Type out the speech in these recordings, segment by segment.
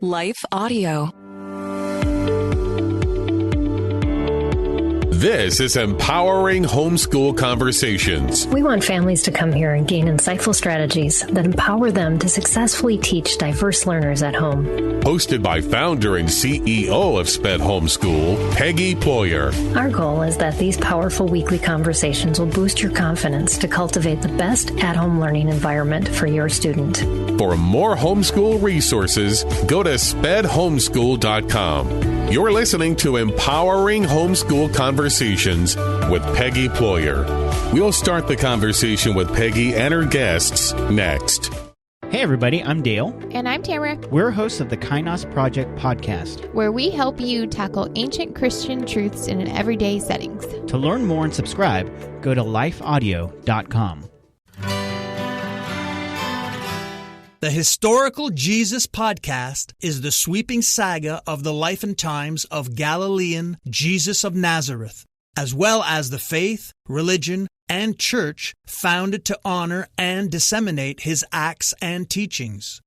Life Audio. This is Empowering Homeschool Conversations. We want families to come here and gain insightful strategies that empower them to successfully teach diverse learners at home. Hosted by founder and CEO of SPED Homeschool, Peggy Ployer. Our goal is that these powerful weekly conversations will boost your confidence to cultivate the best at-home learning environment for your student. For more homeschool resources, go to spedhomeschool.com. You're listening to Empowering Homeschool Conversations with Peggy Ployer. We'll start the conversation with Peggy and her guests next. Hey everybody, I'm Dale. And I'm Tamara. We're hosts of the Kainos Project podcast, where we help you tackle ancient Christian truths in everyday settings. To learn more and subscribe, go to lifeaudio.com. The Historical Jesus Podcast is the sweeping saga of the life and times of Galilean Jesus of Nazareth, as well as the faith, religion, and church founded to honor and disseminate his acts and teachings.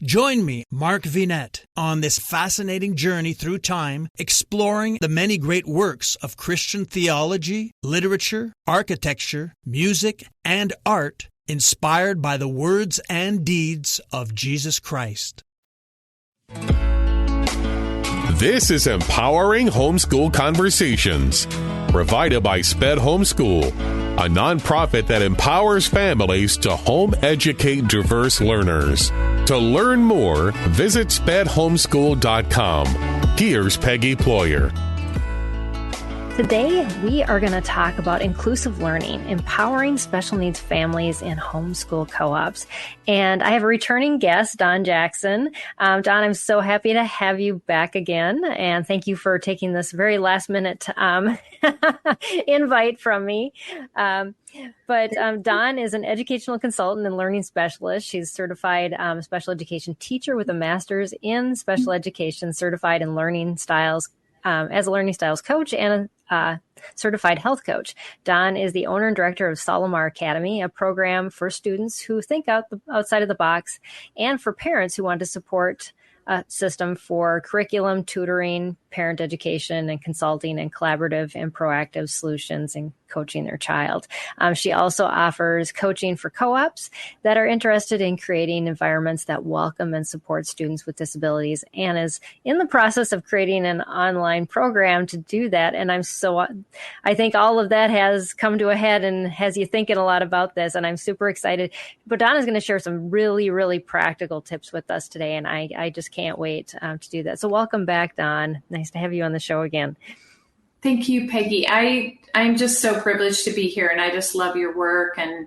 Join me, Mark Vinette, on this fascinating journey through time, exploring the many great works of Christian theology, literature, architecture, music, and art, inspired by the words and deeds of Jesus Christ. This is Empowering Homeschool Conversations, provided by SPED Homeschool, a nonprofit that empowers families to home educate diverse learners. To learn more, visit spedhomeschool.com. Here's Peggy Ployer. Today, we are going to talk about inclusive learning, empowering special needs families in homeschool co-ops. And I have a returning guest, Dawn Jackson. Dawn, I'm so happy to have you back again. And thank you for taking this very last minute invite from me. But Dawn is an educational consultant and learning specialist. She's certified special education teacher with a master's in special education, certified in learning styles as a learning styles coach and a certified health coach. Dawn is the owner and director of Solimar Academy, a program for students who think outside of the box and for parents who want to support a system for curriculum, tutoring, parent education, and consulting and collaborative and proactive solutions in coaching their child. She also offers coaching for co-ops that are interested in creating environments that welcome and support students with disabilities, and is in the process of creating an online program to do that. And I think all of that has come to a head and has you thinking a lot about this, and I'm super excited. But Dawn is going to share some really, really practical tips with us today, and I just can't wait to do that. So welcome back, Dawn. Nice to have you on the show again. Thank you, Peggy. I'm just so privileged to be here, and I just love your work and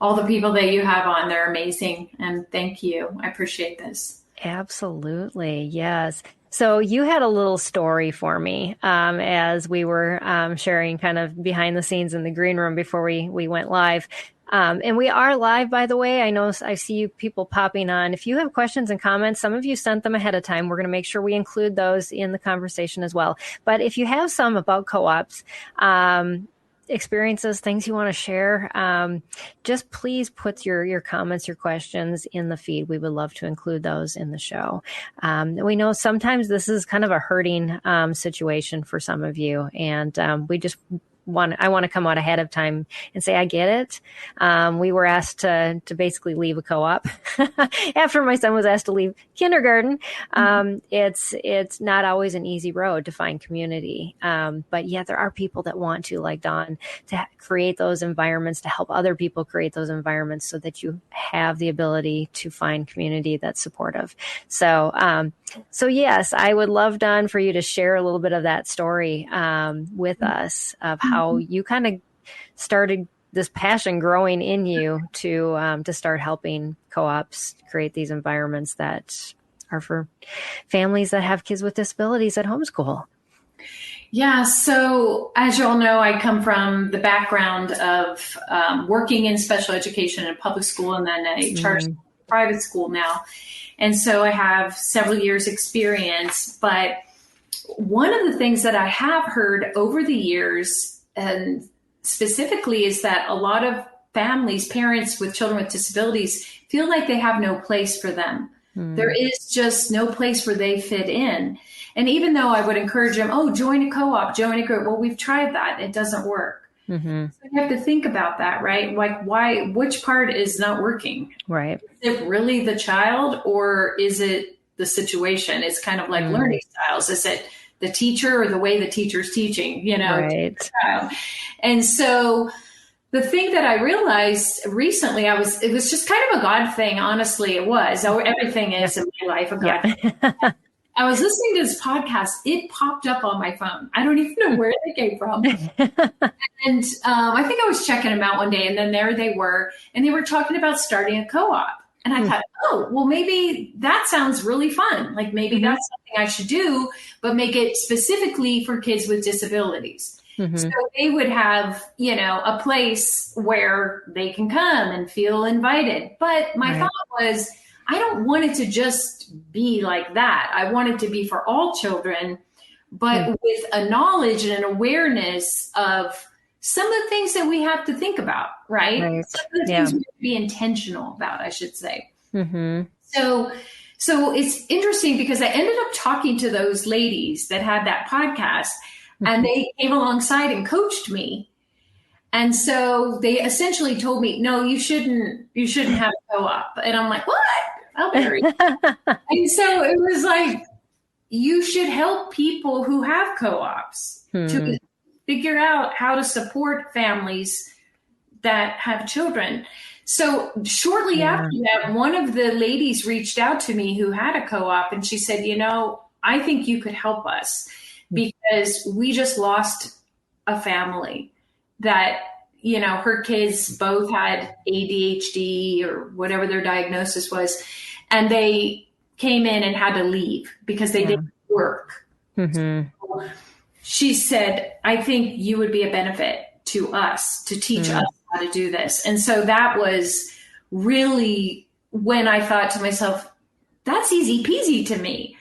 all the people that you have on. They're amazing, and thank you. I appreciate this. Absolutely. Yes. So you had a little story for me as we were sharing kind of behind the scenes in the green room before we went live. And we are live, by the way. I know I see you people popping on. If you have questions and comments, some of you sent them ahead of time. We're going to make sure we include those in the conversation as well. But if you have some about co-ops, experiences, things you want to share, just please put your comments, your questions in the feed. We would love to include those in the show. We know sometimes this is kind of a hurting situation for some of you, and I want to come out ahead of time and say, I get it. We were asked to basically leave a co-op after my son was asked to leave kindergarten. It's not always an easy road to find community. But yet there are people that want to, like Dawn, to create those environments, to help other people create those environments so that you have the ability to find community that's supportive. So yes, I would love, Dawn, for you to share a little bit of that story with us of how you kind of started this passion growing in you to start helping co-ops create these environments that are for families that have kids with disabilities at homeschool. Yeah, so as you all know, I come from the background of working in special education in a public school and then a charter private school now. And so I have several years experience, but one of the things that I have heard over the years, and specifically, is that a lot of families, parents with children with disabilities, feel like they have no place for them. There is just no place where they fit in. And even though I would encourage them, join a co-op, join a group. Well, we've tried that. It doesn't work. So you have to think about that, right? Like which part is not working? Right. Is it really the child, or is it the situation? It's kind of like learning styles. Is it the teacher or the way the teacher's teaching, Right. to the child? And so the thing that I realized recently, it was just kind of a God thing. Honestly, it was. Everything is in my life a God thing. I was listening to this podcast. It popped up on my phone. I don't even know where they came from. And I think I was checking them out one day, and then there they were, and they were talking about starting a co-op. And I thought, well, maybe that sounds really fun. Like maybe that's something I should do, but make it specifically for kids with disabilities. So they would have, a place where they can come and feel invited. But my thought was, I don't want it to just be like that. I want it to be for all children, but with a knowledge and an awareness of some of the things that we have to think about, right? Some of the things we have to be intentional about, I should say. So it's interesting because I ended up talking to those ladies that had that podcast, and they came alongside and coached me. And so they essentially told me, no, you shouldn't have a co-op. And I'm like, what? I'll marry. And so it was like, you should help people who have co-ops to figure out how to support families that have children. So shortly after that, one of the ladies reached out to me who had a co-op, and she said, I think you could help us because we just lost a family that, her kids both had ADHD or whatever their diagnosis was. And they came in and had to leave because they didn't work. So she said, I think you would be a benefit to us to teach us how to do this. And so that was really when I thought to myself, that's easy peasy to me.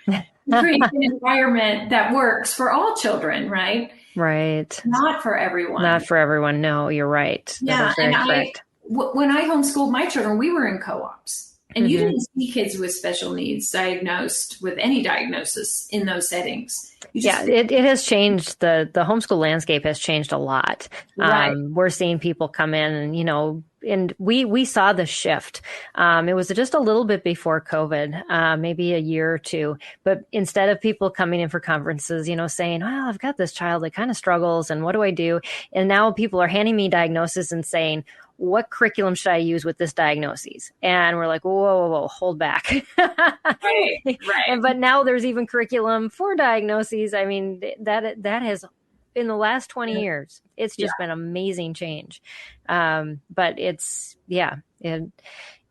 Create an environment that works for all children, right? Right. Not for everyone. Not for everyone. No, you're right. Yeah. That is very correct. When I homeschooled my children, we were in co-ops. And you didn't see kids with special needs diagnosed with any diagnosis in those settings. It has changed. The homeschool landscape has changed a lot. Right. We're seeing people come in and, and we saw the shift. It was just a little bit before COVID, maybe a year or two. But instead of people coming in for conferences, saying, well, I've got this child that kind of struggles and what do I do? And now people are handing me diagnosis and saying, what curriculum should I use with this diagnosis? And we're like, whoa, hold back. Right. But now there's even curriculum for diagnoses. I mean, that has, in the last 20 years, it's just been amazing change. But it's, it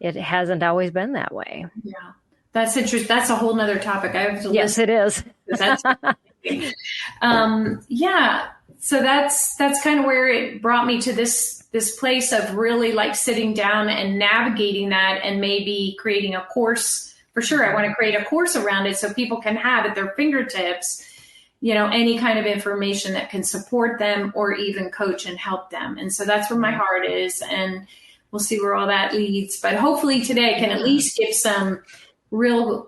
hasn't always been that way. Yeah. That's interesting. That's a whole nother topic. I have to Yes, it is. That's So that's kind of where it brought me to this place of really like sitting down and navigating that and maybe creating a course. For sure, I want to create a course around it so people can have at their fingertips, any kind of information that can support them or even coach and help them. And so that's where my heart is, and we'll see where all that leads. But hopefully today I can at least give some real,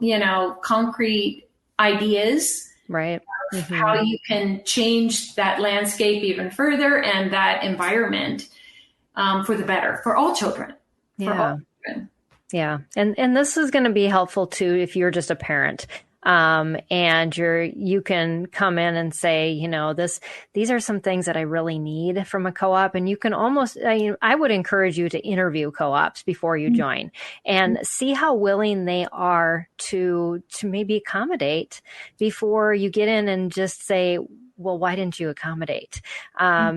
concrete ideas. Right. How you can change that landscape even further and that environment for the better for all children. Yeah. And this is going to be helpful too if you're just a parent. And you can come in and say, these are some things that I really need from a co-op. And you can almost, I would encourage you to interview co-ops before you join and see how willing they are to maybe accommodate before you get in and just say, well, why didn't you accommodate?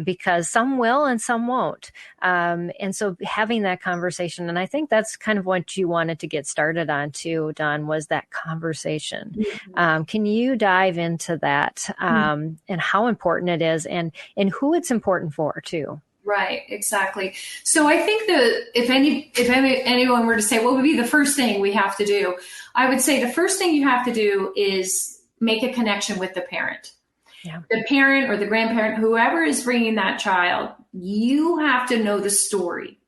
Because some will and some won't. And so having that conversation, and I think that's kind of what you wanted to get started on too, Dawn, was that conversation. Can you dive into that and how important it is and who it's important for too? Right, exactly. So I think that if anyone were to say, what would be the first thing we have to do? I would say the first thing you have to do is make a connection with the parent. Yeah. The parent or the grandparent, whoever is bringing that child, you have to know the story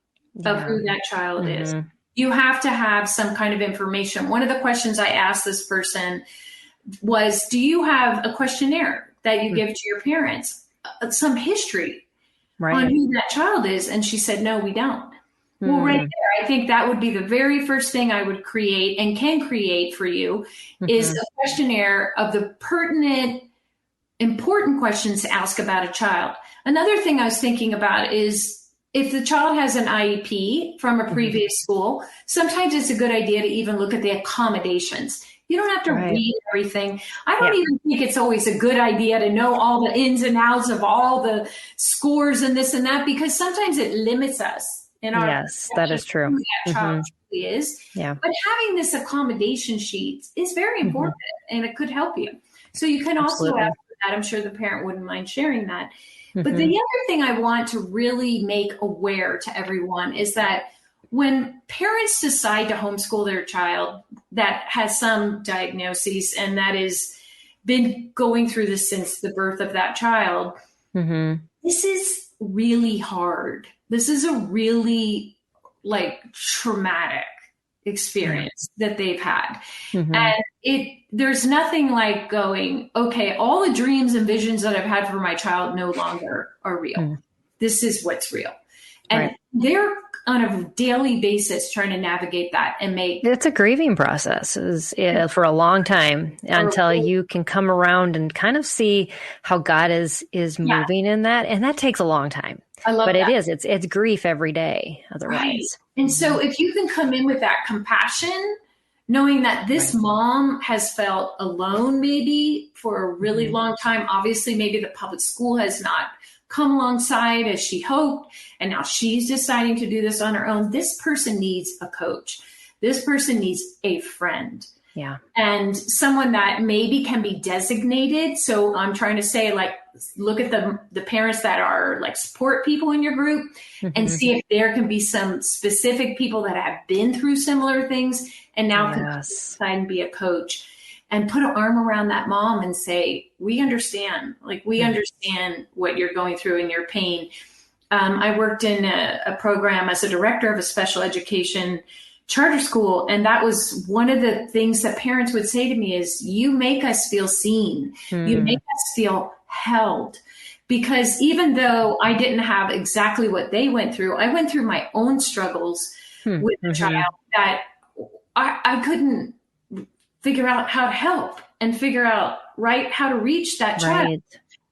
of who that child is. you have to have some kind of information. One of the questions I asked this person was, do you have a questionnaire that you give to your parents? Some history on who that child is? And she said, no, we don't. Well, right there, I think that would be the very first thing I would create and can create for you is a questionnaire of the pertinent, important questions to ask about a child. Another thing I was thinking about is if the child has an IEP from a previous school, sometimes it's a good idea to even look at the accommodations. You don't have to read everything. I don't even think it's always a good idea to know all the ins and outs of all the scores and this and that, because sometimes it limits us. Yes, that is true. That child truly is. Yeah. But having this accommodation sheet is very important and it could help you. So you can also ask for that. I'm sure the parent wouldn't mind sharing that. But the other thing I want to really make aware to everyone is that when parents decide to homeschool their child that has some diagnoses and that has been going through this since the birth of that child, this is really hard. This is a really traumatic experience that they've had. And there's nothing like going, okay, all the dreams and visions that I've had for my child no longer are real. This is what's real. And they're on a daily basis trying to navigate that and make it's a grieving process for a long time until you can come around and kind of see how God is moving in that. And that takes a long time. I love but that. it's grief every day otherwise. Right. And so if you can come in with that compassion, knowing that this mom has felt alone maybe for a really long time, obviously maybe the public school has not come alongside as she hoped, and now she's deciding to do this on her own. This person needs a coach. This person needs a friend. Yeah. And someone that maybe can be designated. So I'm trying to say, look at the parents that are support people in your group and see if there can be some specific people that have been through similar things and now can decide and be a coach and put an arm around that mom and say, we understand, we understand what you're going through and your pain. I worked in a program as a director of a special education charter school. And that was one of the things that parents would say to me is, you make us feel seen. You make us feel held. Because even though I didn't have exactly what they went through, I went through my own struggles with the child that I couldn't figure out how to help and figure out how to reach that child.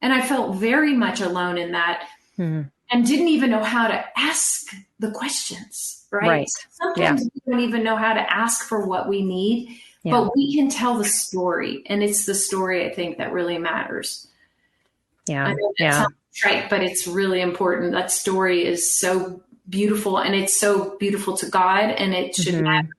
And I felt very much alone in that and didn't even know how to ask the questions. Right. Sometimes we don't even know how to ask for what we need, but we can tell the story. And it's the story, I think, that really matters. Yeah. I know that sounds trite, but it's really important. That story is so beautiful, and it's so beautiful to God, and it should matter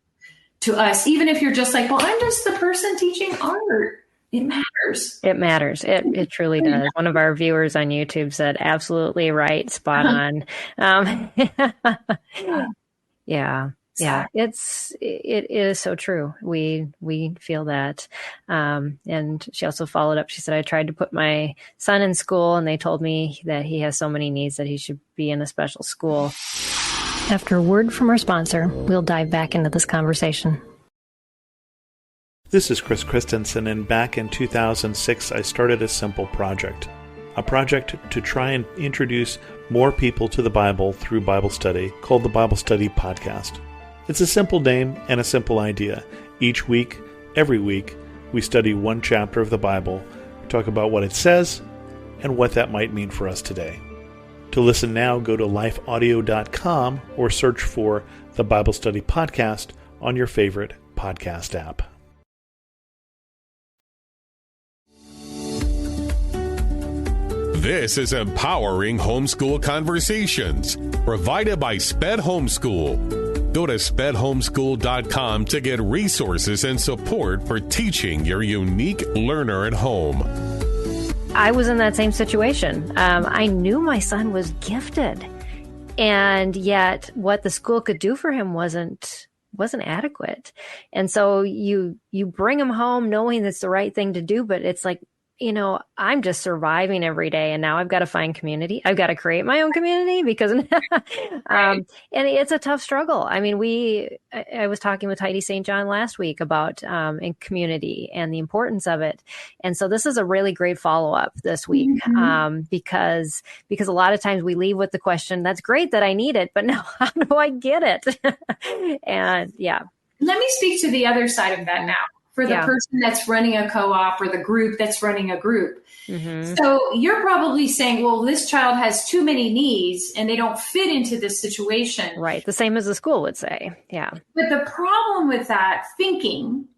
to us. Even if you're just well, I'm just the person teaching art. It matters. It matters. It truly does. One of our viewers on YouTube said, absolutely right. Spot on. Yeah. It is so true. We feel that. And she also followed up. She said, I tried to put my son in school and they told me that he has so many needs that he should be in a special school. After a word from our sponsor, we'll dive back into this conversation. This is Chris Christensen, and back in 2006, I started a simple project. A project to try and introduce more people to the Bible through Bible study called the Bible Study Podcast. It's a simple name and a simple idea. Each week, every week, we study one chapter of the Bible, talk about what it says, and what that might mean for us today. To listen now, go to lifeaudio.com or search for the Bible Study Podcast on your favorite podcast app. This is Empowering Homeschool Conversations, provided by SPED Homeschool. Go to spedhomeschool.com to get resources and support for teaching your unique learner at home. I was in that same situation. I knew my son was gifted, and yet what the school could do for him wasn't wasn't adequate. And so you bring them home knowing that's the right thing to do, but it's like I'm just surviving every day, and now I've got to find community. I've got to create my own community because, and it's a tough struggle. I mean, I was talking with Heidi St. John last week about in community and the importance of it. And so this is a really great follow-up this week, because a lot of times we leave with the question, that's great that I need it, but now how do I get it? And yeah. Let me speak to the other side of that now. For the person that's running a co-op or the group that's running a group. So you're probably saying, well, this child has too many needs and they don't fit into this situation. Right. The same as the school would say. Yeah. But the problem with that thinking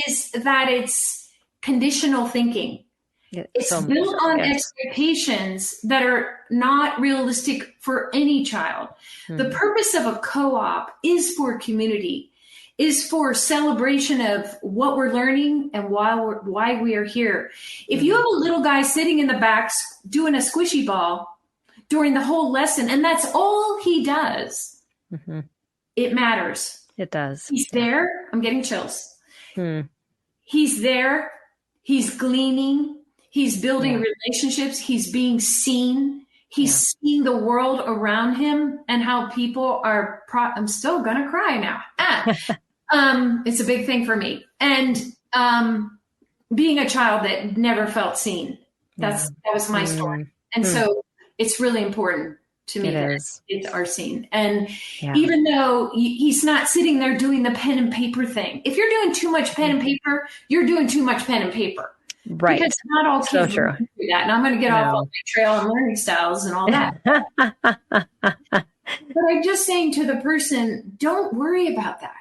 is that it's conditional thinking. It's so built on expectations that are not realistic for any child. The purpose of a co-op is for community, is for celebration of what we're learning and why we are here. If you have a little guy sitting in the back doing a squishy ball during the whole lesson, and that's all he does, it matters. It does. He's there. I'm getting chills. He's there. He's gleaning. He's building relationships. He's being seen. He's seeing the world around him and how people are, I'm still going to cry now. It's a big thing for me. And being a child that never felt seen, that was my story. And so it's really important to me that kids are seen. And even though he's not sitting there doing the pen and paper thing, if you're doing too much pen and paper, you're doing too much pen and paper. Right. Because not all kids do that. And I'm going to get off on my trail and learning styles and all that. But I'm just saying to the person, don't worry about that.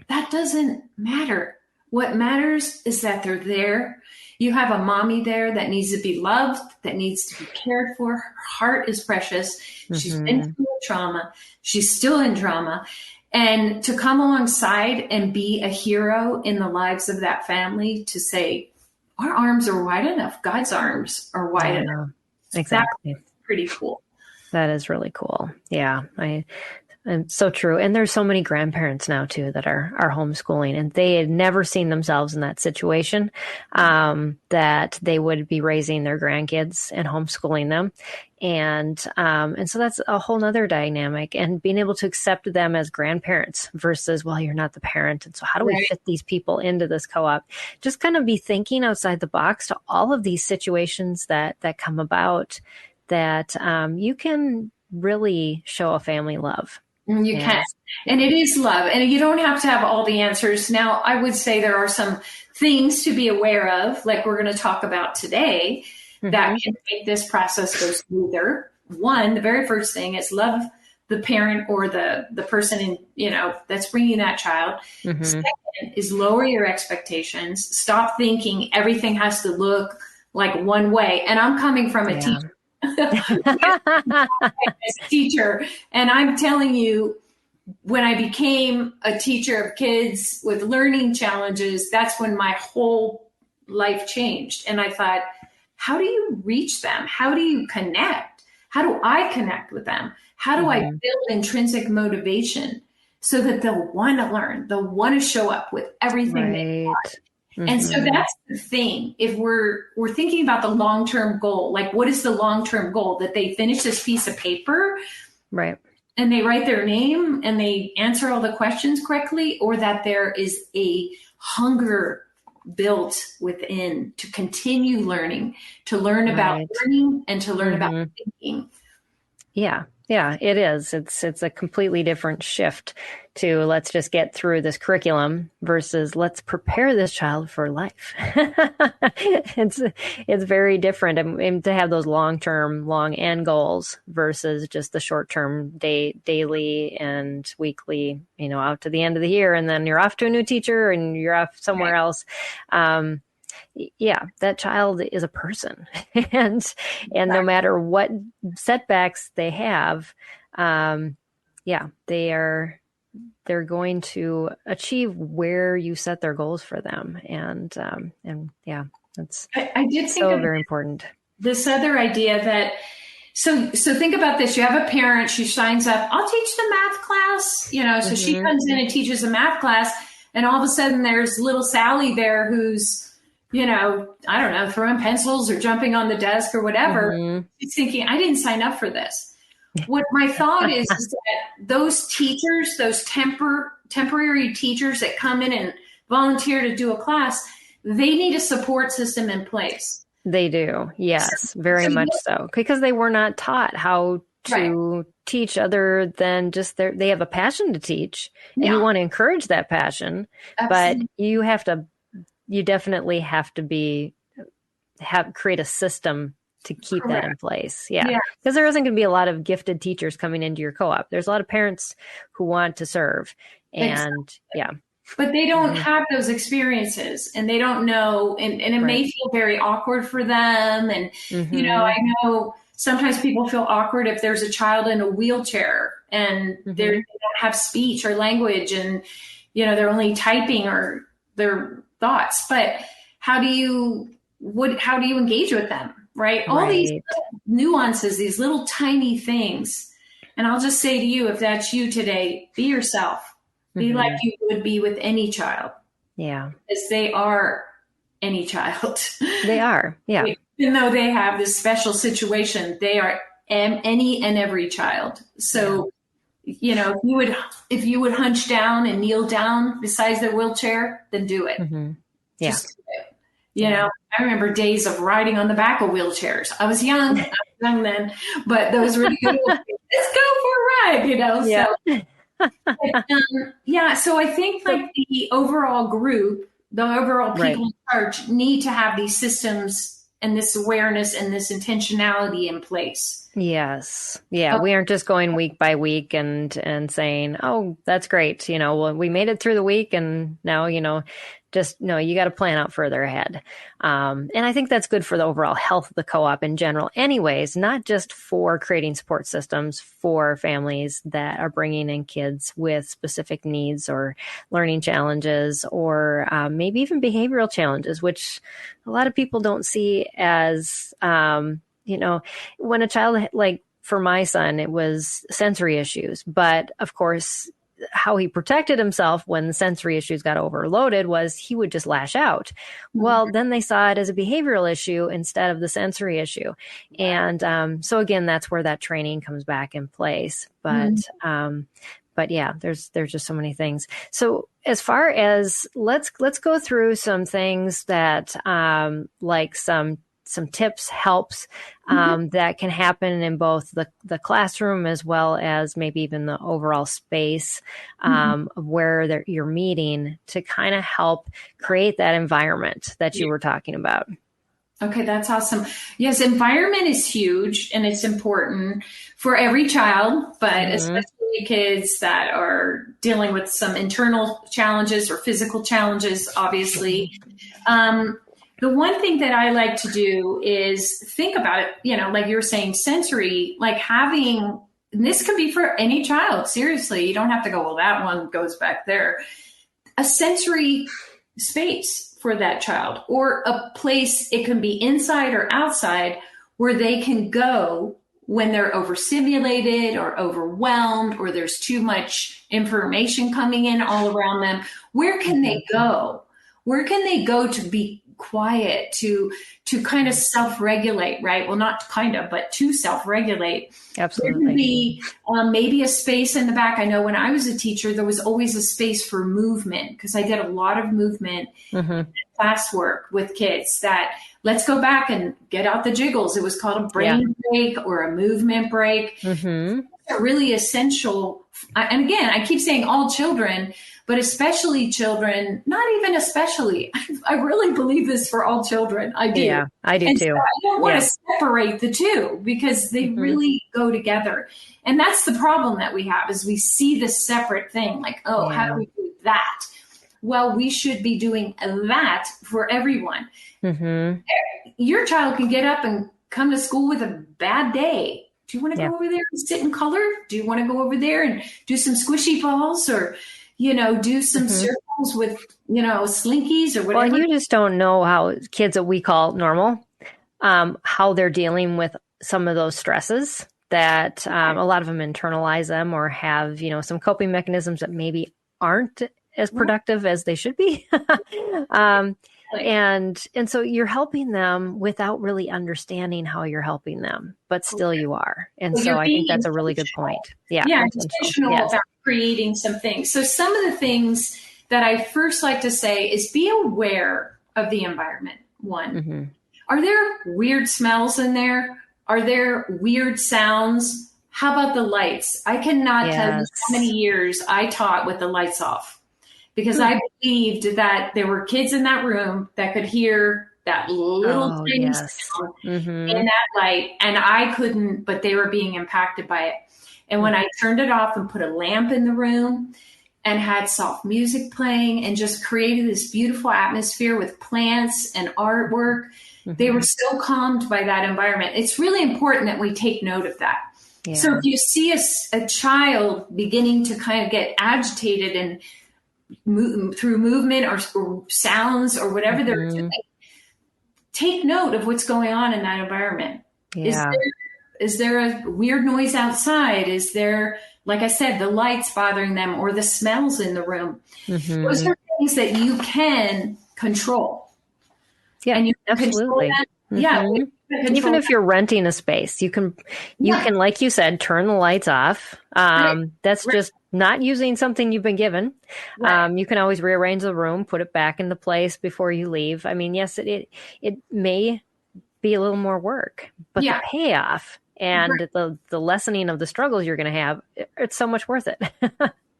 That doesn't matter. What matters is that they're there. You have a mommy there that needs to be loved, that needs to be cared for. Her heart is precious. She's been through trauma. She's still in trauma. And to come alongside and be a hero in the lives of that family, to say, our arms are wide enough. God's arms are wide enough. Exactly. That's pretty cool. That is really cool. Yeah. And so true. And there's so many grandparents now too that are homeschooling, and they had never seen themselves in that situation, that they would be raising their grandkids and homeschooling them. And so that's a whole nother dynamic, and being able to accept them as grandparents versus, well, you're not the parent. And so how do we fit these people into this co-op? Just kind of be thinking outside the box to all of these situations that come about, that you can really show a family love. You can. And it is love. And you don't have to have all the answers. Now, I would say there are some things to be aware of, like we're going to talk about today, that can make this process go smoother. One, the very first thing is love the parent or the person that's bringing that child. Second is lower your expectations. Stop thinking everything has to look like one way. And I'm coming from a teacher. Teacher, and I'm telling you, when I became a teacher of kids with learning challenges, that's when my whole life changed. And I thought, how do you reach them? How do you connect? How do I connect with them? How do I build intrinsic motivation so that they'll want to learn, they'll want to show up with everything they want? And so that's the thing. If we're thinking about the long-term goal, like what is the long-term goal? That they finish this piece of paper, right? And they write their name and they answer all the questions correctly, or that there is a hunger built within to continue learning, to learn about learning and to learn about thinking. Yeah, it is. It's a completely different shift to let's just get through this curriculum versus let's prepare this child for life. It's very different, and to have those long end goals versus just the short-term daily and weekly, out to the end of the year, and then you're off to a new teacher and you're off somewhere else. That child is a person, and no matter what setbacks they have, they're going to achieve where you set their goals for them. That's I did think so very important. This other idea that, so think about this. You have a parent, she signs up, I'll teach the math class, so she comes in and teaches a math class, and all of a sudden there's little Sally there who's I don't know, throwing pencils or jumping on the desk or whatever. She's thinking, I didn't sign up for this. What my thought is that those teachers, those temporary teachers that come in and volunteer to do a class, they need a support system in place. They do. Yes, very much so. Because they were not taught how to teach other than just they have a passion to teach, and you want to encourage that passion. Absolutely. But you definitely have to create a system to keep that in place. Yeah. Because there isn't going to be a lot of gifted teachers coming into your co-op. There's a lot of parents who want to serve. And but they don't have those experiences, and they don't know, and it may feel very awkward for them. And, I know sometimes people feel awkward if there's a child in a wheelchair and they don't have speech or language, and, they're only typing or their thoughts. But how do you engage with them? Right? All these nuances, these little tiny things. And I'll just say to you, if that's you today, be yourself. Be like you would be with any child. Yeah. Because they are any child. They are. Yeah. Even though they have this special situation, they are any and every child. So, if you would hunch down and kneel down beside their wheelchair, then do it. Yeah. Just do it. I remember days of riding on the back of wheelchairs. I was young then, but those were the good old days. Let's go for a ride, Yeah. So. So I think the overall group, the overall people in charge need to have these systems and this awareness and this intentionality in place. Yes. Yeah. We aren't just going week by week and saying, oh, that's great. Well, we made it through the week, and now, you got to plan out further ahead. And I think that's good for the overall health of the co-op in general anyways, not just for creating support systems for families that are bringing in kids with specific needs or learning challenges, or maybe even behavioral challenges, which a lot of people don't see as, when a child, like for my son, it was sensory issues, but of course, how he protected himself when the sensory issues got overloaded was he would just lash out. Well, then they saw it as a behavioral issue instead of the sensory issue. And so again, that's where that training comes back in place. But yeah, there's just so many things. So as far as let's go through some things that like some tips, helps that can happen in both the classroom as well as maybe even the overall space where you're meeting, to kind of help create that environment that you were talking about. Okay, that's awesome. Yes, environment is huge, and it's important for every child, but especially kids that are dealing with some internal challenges or physical challenges, obviously. The one thing that I like to do is think about it, like you were saying, sensory, like having, and this could be for any child, seriously, you don't have to go, well, that one goes back there. A sensory space for that child, or a place, it can be inside or outside, where they can go when they're overstimulated or overwhelmed, or there's too much information coming in all around them. Where can they go? Where can they go to be quiet, to kind of self-regulate, right? Well, not kind of, but to self-regulate. Absolutely. There could be maybe a space in the back. I know when I was a teacher, there was always a space for movement, because I did a lot of movement classwork with kids. That let's go back and get out the jiggles. It was called a brain break or a movement break. Really essential. And again, I keep saying all children, but especially children, not even especially. I really believe this for all children. I do. Yeah, I do too. So I don't want to separate the two, because they really go together. And that's the problem that we have, is we see the separate thing, like, how do we do that? Well, we should be doing that for everyone. Your child can get up and come to school with a bad day. Do you want to go over there and sit in color? Do you want to go over there and do some squishy balls, or, do some circles with, slinkies or whatever? Well, you just don't know how kids that we call normal, how they're dealing with some of those stresses that a lot of them internalize them, or have, some coping mechanisms that maybe aren't as productive as they should be. And so you're helping them without really understanding how you're helping them, but still you are. And so I think that's a really good point. Yeah. Intentional about creating some things. So some of the things that I first like to say is be aware of the environment. One, are there weird smells in there? Are there weird sounds? How about the lights? I cannot tell you how many years I taught with the lights off, because I believed that there were kids in that room that could hear that little tiny sound in that light, and I couldn't, but they were being impacted by it. And when I turned it off and put a lamp in the room and had soft music playing and just created this beautiful atmosphere with plants and artwork, they were so calmed by that environment. It's really important that we take note of that. Yeah. So if you see a child beginning to kind of get agitated and through movement or sounds or whatever they're doing, take note of what's going on in that environment. Yeah. Is there a weird noise outside? Is there, like I said, the lights bothering them or the smells in the room? Those are things that you can control. Yeah, and you absolutely. Yeah. Even if you're renting a space, you can, like you said, turn the lights off. That's just not using something you've been given. You can always rearrange the room, put it back into place before you leave. I mean, yes, it may be a little more work, but the payoff and the lessening of the struggles you're going to have, it's so much worth it.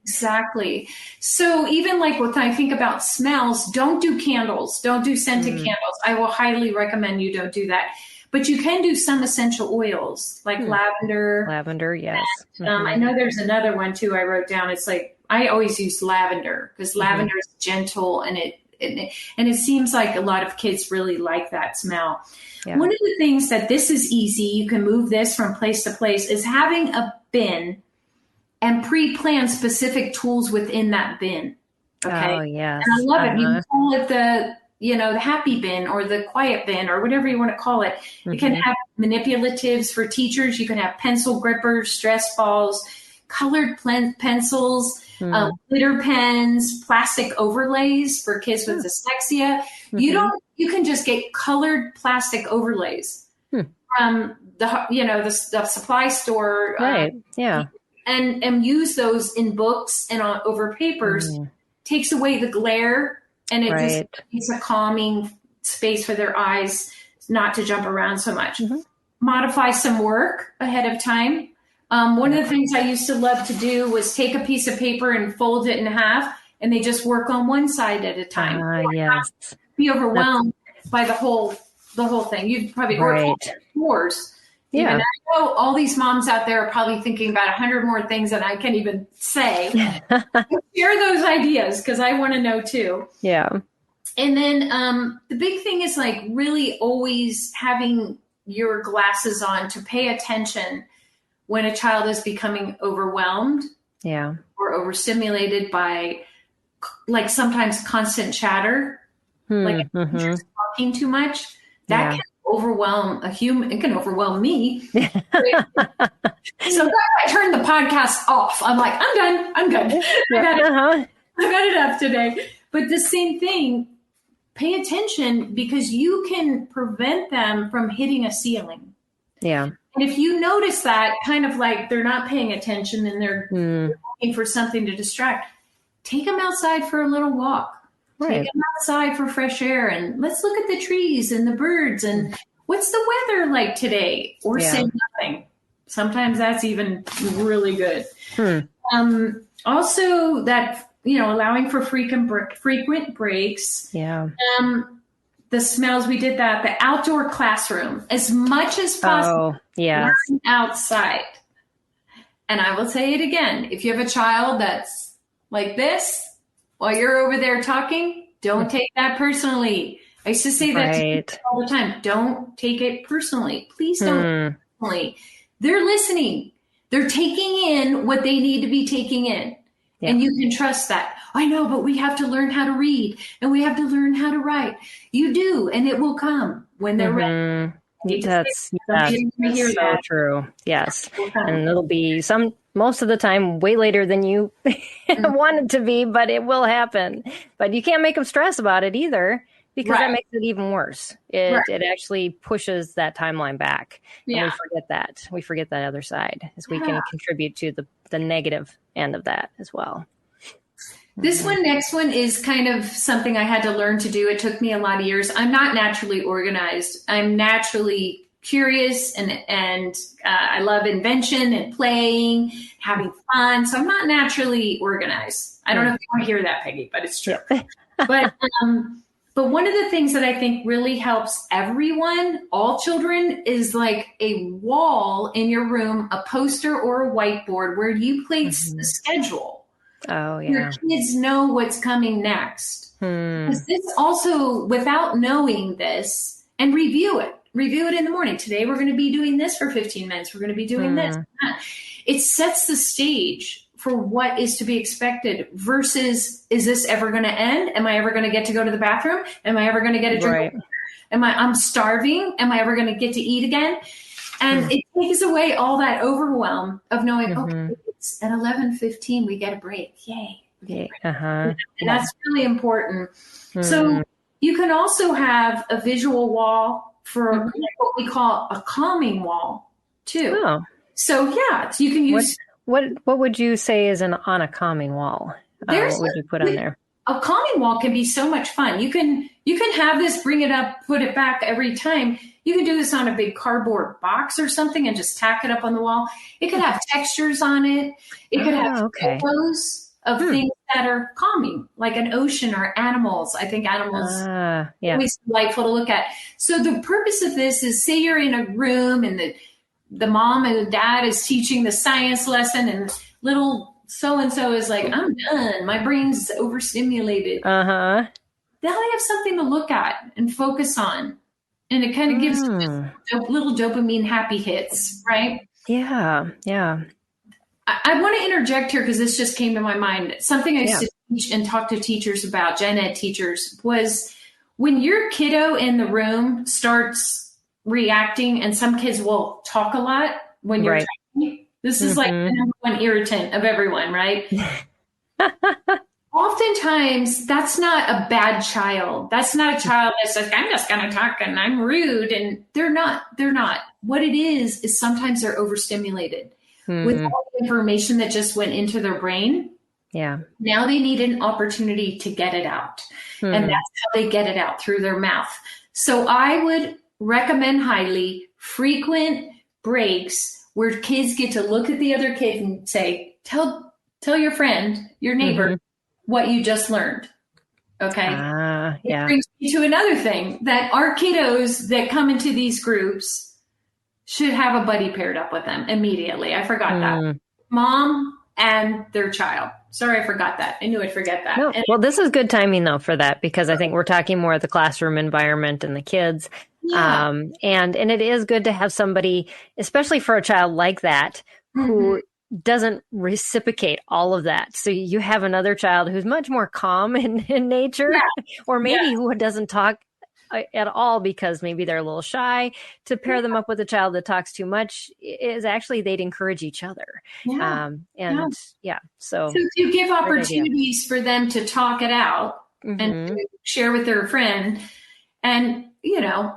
Exactly. So even like when I think about smells, don't do candles, don't do scented candles. I will highly recommend you don't do that. But you can do some essential oils like lavender. Lavender, yes. I know there's another one too I wrote down. It's like, I always use lavender because lavender is gentle and it seems like a lot of kids really like that smell. Yeah. One of the things that this is easy, you can move this from place to place, is having a bin and pre-plan specific tools within that bin. Okay. Oh, yes. And I love it. You can call it the happy bin or the quiet bin or whatever you want to call it. You can have manipulatives for teachers. You can have pencil grippers, stress balls, colored pencils, glitter pens, plastic overlays for kids with dyslexia. You can just get colored plastic overlays from the supply store. Right. And use those in books and over papers, takes away the glare, and it just makes a calming space for their eyes not to jump around so much. Modify some work ahead of time. One of the things I used to love to do was take a piece of paper and fold it in half, and they just work on one side at a time. Yes. Be overwhelmed by the whole thing. You'd probably work yours. Yeah. And I know all these moms out there are probably thinking about 100 more things that I can't even say. Share those ideas because I want to know too. Yeah. And then the big thing is like really always having your glasses on to pay attention when a child is becoming overwhelmed. Yeah. Or overstimulated by like sometimes constant chatter, like teachers talking too much. That can overwhelm a human. It can overwhelm me. So I turned the podcast off. I'm like, I'm good. I got enough today. But the same thing, pay attention because you can prevent them from hitting a ceiling. Yeah. And if you notice that kind of like they're not paying attention and they're looking for something to distract, take them outside for a little walk. Take them outside for fresh air and let's look at the trees and the birds and what's the weather like today? Or say nothing. Sometimes that's even really good. Also that, allowing for frequent breaks. Yeah. The smells, we did that. The outdoor classroom, as much as possible. Learn outside. And I will say it again. If you have a child that's like this, while you're over there talking, don't take that personally. I used to say that to people all the time. Don't take it personally. Please don't take it personally. They're listening. They're taking in what they need to be taking in. Yeah. And you can trust that. I know, but we have to learn how to read and we have to learn how to write. You do, and it will come when they're ready. That's so true. Yes. And it'll be most of the time way later than you want it to be, but it will happen. But you can't make them stress about it either. Because that makes it even worse. It actually pushes that timeline back. And we forget that. We forget that other side, as we can contribute to the negative end of that as well. This next one is kind of something I had to learn to do. It took me a lot of years. I'm not naturally organized. I'm naturally curious and I love invention and playing, having fun. So I'm not naturally organized. I don't know if you want to hear that, Peggy, but it's true. But one of the things that I think really helps everyone, all children, is like a wall in your room, a poster or a whiteboard where you place the schedule. Oh, yeah. Your kids know what's coming next. Because this also, without knowing this, and review it in the morning. Today, we're going to be doing this for 15 minutes. We're going to be doing this. It sets the stage for what is to be expected versus, is this ever going to end? Am I ever going to get to go to the bathroom? Am I ever going to get a drink? Right. I'm starving. Am I ever going to get to eat again? And it takes away all that overwhelm of knowing, okay, it's at 11:15, we get a break. Yay. And that's really important. So you can also have a visual wall for what we call a calming wall too. Oh. So you can use. What would you say is on a calming wall? What would you put on there? A calming wall can be so much fun. You can have this, bring it up, put it back every time. You can do this on a big cardboard box or something and just tack it up on the wall. It could have textures on it. It could have photos of things that are calming, like an ocean or animals. I think animals are always delightful to look at. So the purpose of this is, say you're in a room and the mom and the dad is teaching the science lesson and little so-and-so is like, I'm done. My brain's overstimulated. Now they have something to look at and focus on. And it kind of gives little dopamine happy hits, right? Yeah. I want to interject here because this just came to my mind. Something I used to teach and talk to teachers about, gen ed teachers, was when your kiddo in the room starts reacting, and some kids will talk a lot when you're talking. This is like the number one irritant of everyone, right? Oftentimes, that's not a bad child. That's not a child that's like, I'm just going to talk and I'm rude. And they're not. What it is sometimes they're overstimulated with all the information that just went into their brain. Yeah. Now they need an opportunity to get it out. And that's how they get it out, through their mouth. So I would recommend highly frequent breaks where kids get to look at the other kid and say, tell your friend, your neighbor, what you just learned. Okay. It brings me to another thing, that our kiddos that come into these groups should have a buddy paired up with them immediately. I forgot that. Mom and their child. Sorry, I forgot that. I knew I'd forget that. No. Well, this is good timing though for that, because I think we're talking more of the classroom environment and the kids. Yeah. And it is good to have somebody, especially for a child like that, who doesn't reciprocate all of that. So you have another child who's much more calm in nature, or maybe who doesn't talk at all because maybe they're a little shy. To pair them up with a child that talks too much is actually, they'd encourage each other. So if you give opportunities for them to talk it out and to share with their friend, and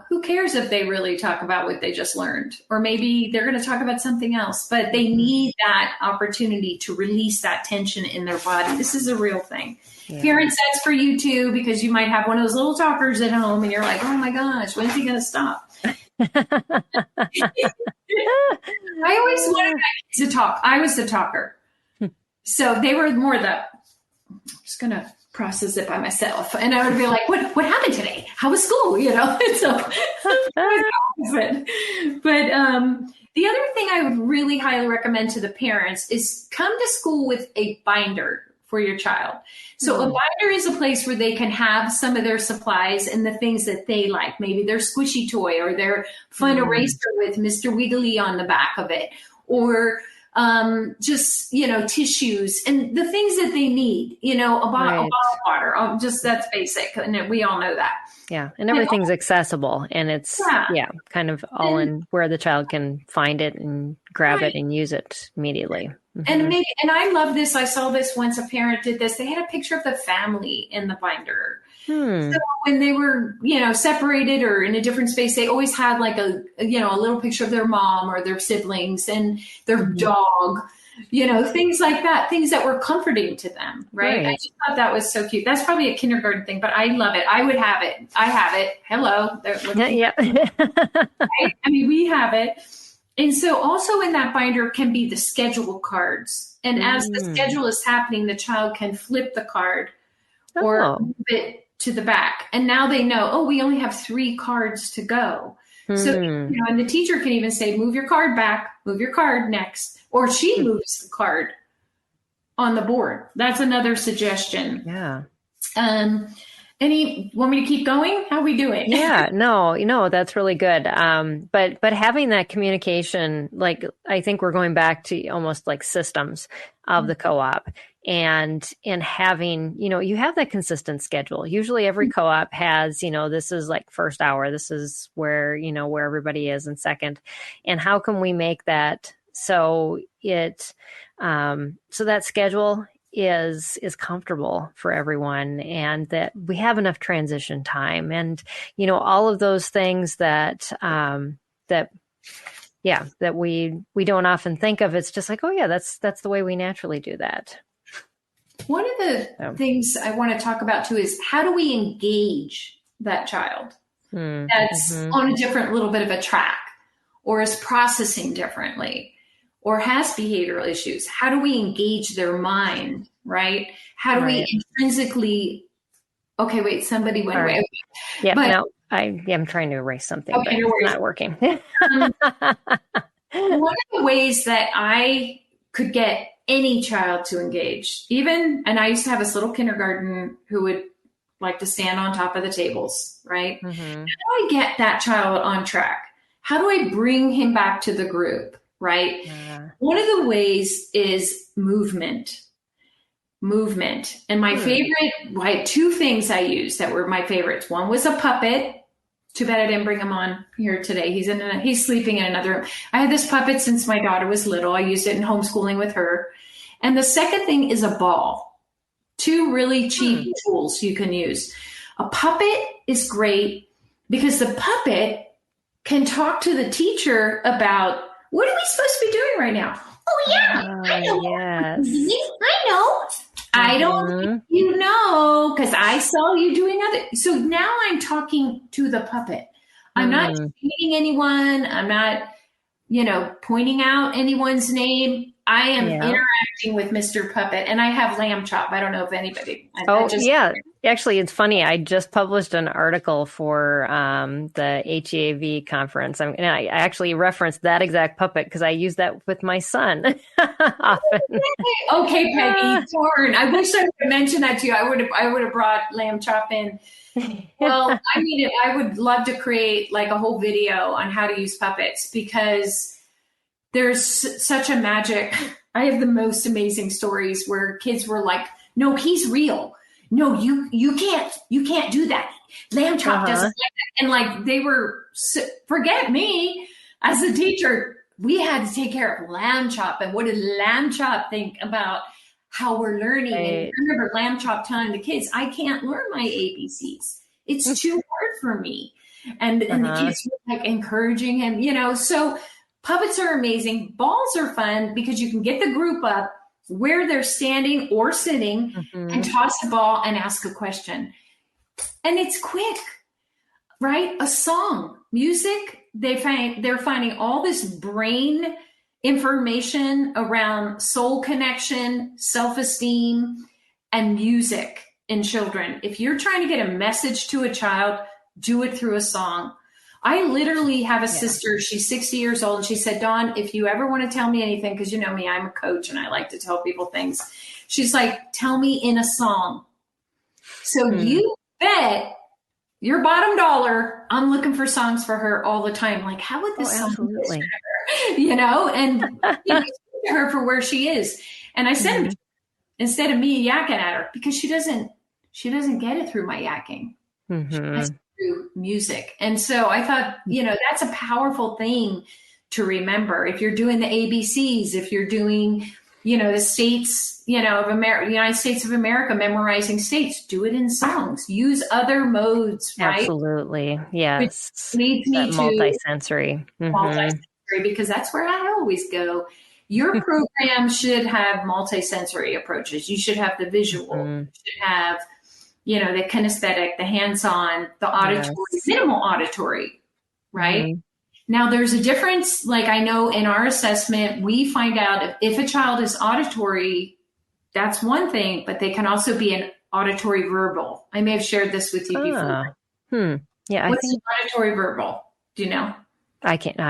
who cares if they really talk about what they just learned, or maybe they're going to talk about something else, but they need that opportunity to release that tension in their body. This is a real thing. Yeah. Parents, that's for you too, because you might have one of those little talkers at home and you're like, oh my gosh, when's he going to stop? I always wanted my kids to talk. I was the talker. So they were more I'm just going to process it by myself. And I would be like, what happened today? How was school? So but the other thing I would really highly recommend to the parents is come to school with a binder for your child. So a binder is a place where they can have some of their supplies and the things that they like, maybe their squishy toy or their fun eraser with Mr. Wiggly on the back of it, or just, tissues and the things that they need, a bottle of water, just that's basic. And we all know that. Yeah. And everything's accessible, and it's kind of all in where the child can find it and grab it and use it immediately. And I love this. I saw this once, a parent did this. They had a picture of the family in the binder. So when they were, separated or in a different space, they always had like a little picture of their mom or their siblings and their dog, things like that, things that were comforting to them. Right. I just thought that was so cute. That's probably a kindergarten thing, but I love it. I would have it. I have it. Hello. Yeah. Right? I mean, we have it. And so also in that binder can be the schedule cards. And as the schedule is happening, the child can flip the card or move it to the back. And now they know, we only have 3 cards to go. So, and the teacher can even say, move your card back, move your card next, or she moves the card on the board. That's another suggestion. Yeah. Want me to keep going? How are we doing? Yeah, no, that's really good. But having that communication, like, I think we're going back to almost like systems of the co-op and having, you have that consistent schedule. Usually every co-op has, this is like first hour, this is where, where everybody is in second. And how can we make that so so that schedule is comfortable for everyone and that we have enough transition time and, all of those things that we don't often think of. It's just like, that's the way we naturally do that. One of the things I want to talk about too is how do we engage that child that's on a different little bit of a track or is processing differently or has behavioral issues? How do we engage their mind, right? How do we intrinsically, somebody went away. Yeah, no, I'm trying to erase something, but it's not working. One of the ways that I could get any child to engage, and I used to have this little kindergarten who would like to stand on top of the tables, right? How do I get that child on track? How do I bring him back to the group? Right. One of the ways is movement. And my favorite, 2 things I used that were my favorites. One was a puppet. Too bad I didn't bring him on here today. He's sleeping in another room. I had this puppet since my daughter was little. I used it in homeschooling with her. And the second thing is a ball. 2 really cheap tools you can use. A puppet is great because the puppet can talk to the teacher about, what are we supposed to be doing right now? Oh, yeah, I know. Yes. I know. I don't think you know because I saw you doing other. So now I'm talking to the puppet. I'm not treating anyone. I'm not, pointing out anyone's name. I am interacting with Mr. Puppet, and I have lamb chop. I don't know if anybody. Actually, it's funny. I just published an article for the HEAV conference, and I actually referenced that exact puppet because I use that with my son often. Okay, Peggy, darn! I wish I would mention that to you. I would have brought lamb chop in. Well, I would love to create like a whole video on how to use puppets because there's such a magic. I have the most amazing stories where kids were like, "No, he's real. No, you can't do that. Lamb chop doesn't like that." And like they were, forget me as a teacher. We had to take care of lamb chop. And what did lamb chop think about how we're learning? Right. And I remember lamb chop telling the kids, "I can't learn my ABCs. It's too hard for me." And the kids were like encouraging him, so puppets are amazing. Balls are fun because you can get the group up where they're standing or sitting and toss the ball and ask a question. And it's quick, right? A song, music, they're finding all this brain information around soul connection, self-esteem, and music in children. If you're trying to get a message to a child, do it through a song. I literally have a sister, she's 60 years old, and she said, "Dawn, if you ever want to tell me anything," because you know me, I'm a coach and I like to tell people things. She's like, "Tell me in a song." So you bet your bottom dollar, I'm looking for songs for her all the time. Like, how would this song be for her? And to her for where she is. And I sent him instead of me yakking at her because she doesn't get it through my yakking. She gets it through music. And so I thought, that's a powerful thing to remember. If you're doing the ABCs, if you're doing the states, of America, United States of America, memorizing states. Do it in songs. Use other modes, right? Absolutely. Yes. Which leads me that to multisensory. multisensory, because that's where I always go. Your program should have multisensory approaches. You should have the visual. You should have, the kinesthetic, the hands-on, the auditory, minimal auditory, right? Now, there's a difference. Like, I know in our assessment, we find out if a child is auditory, that's one thing, but they can also be an auditory verbal. I may have shared this with you before. Yeah. What's an auditory verbal? Do you know? I can't. No.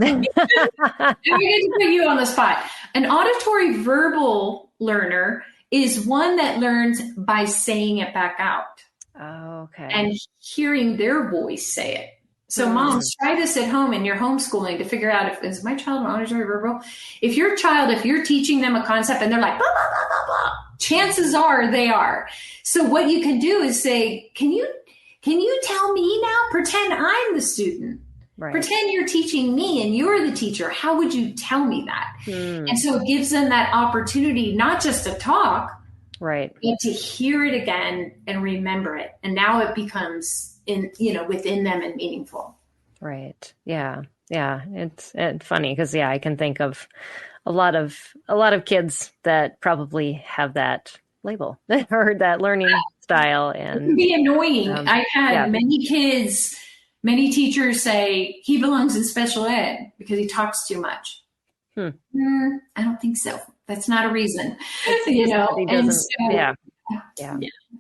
I'm going to put you on the spot. An auditory verbal learner is one that learns by saying it back out. Oh, okay. And hearing their voice say it. So moms, try this at home in your homeschooling to figure out is my child an auditory verbal? If you're teaching them a concept and they're like, blah, blah, blah, blah, blah, chances are they are. So what you can do is say, can you tell me now? Pretend I'm the student. Right. Pretend you're teaching me and you're the teacher. How would you tell me that? And so it gives them that opportunity, not just to talk, right, but to hear it again and remember it. And now it becomes within them and meaningful. Right. Yeah. Yeah. It's funny because I can think of a lot of kids that probably have that label or that learning style, and it can be annoying. I've had many teachers say he belongs in special ed because he talks too much. I don't think so. That's not a reason, and so,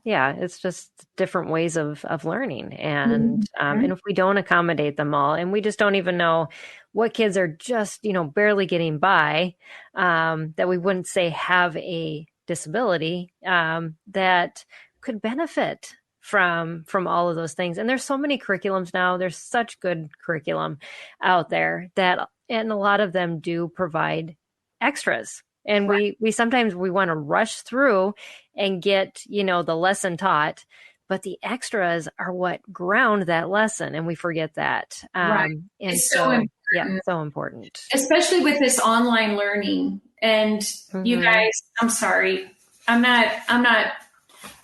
it's just different ways of learning. And, and if we don't accommodate them all, and we just don't even know what kids are just, barely getting by, that we wouldn't say have a disability, that could benefit from all of those things. And there's so many curriculums now. There's such good curriculum out there and a lot of them do provide extras. And we sometimes want to rush through and get, the lesson taught, but the extras are what ground that lesson. And we forget that. And it's so important. So important. Especially with this online learning. And you guys, I'm sorry, I'm not,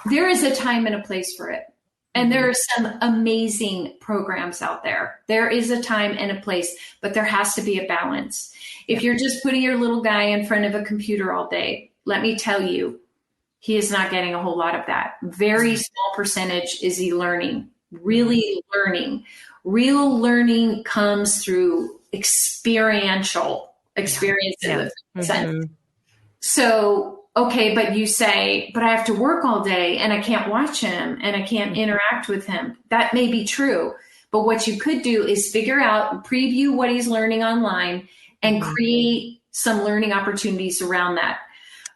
there is a time and a place for it. And there are some amazing programs out there. There is a time and a place, but there has to be a balance. If you're just putting your little guy in front of a computer all day, let me tell you, he is not getting a whole lot of that. Very small percentage is he learning, really learning. Real learning comes through experiential experiences. So, okay, but you say, but I have to work all day and I can't watch him and I can't interact with him. That may be true. But what you could do is figure out, preview what he's learning online and create some learning opportunities around that.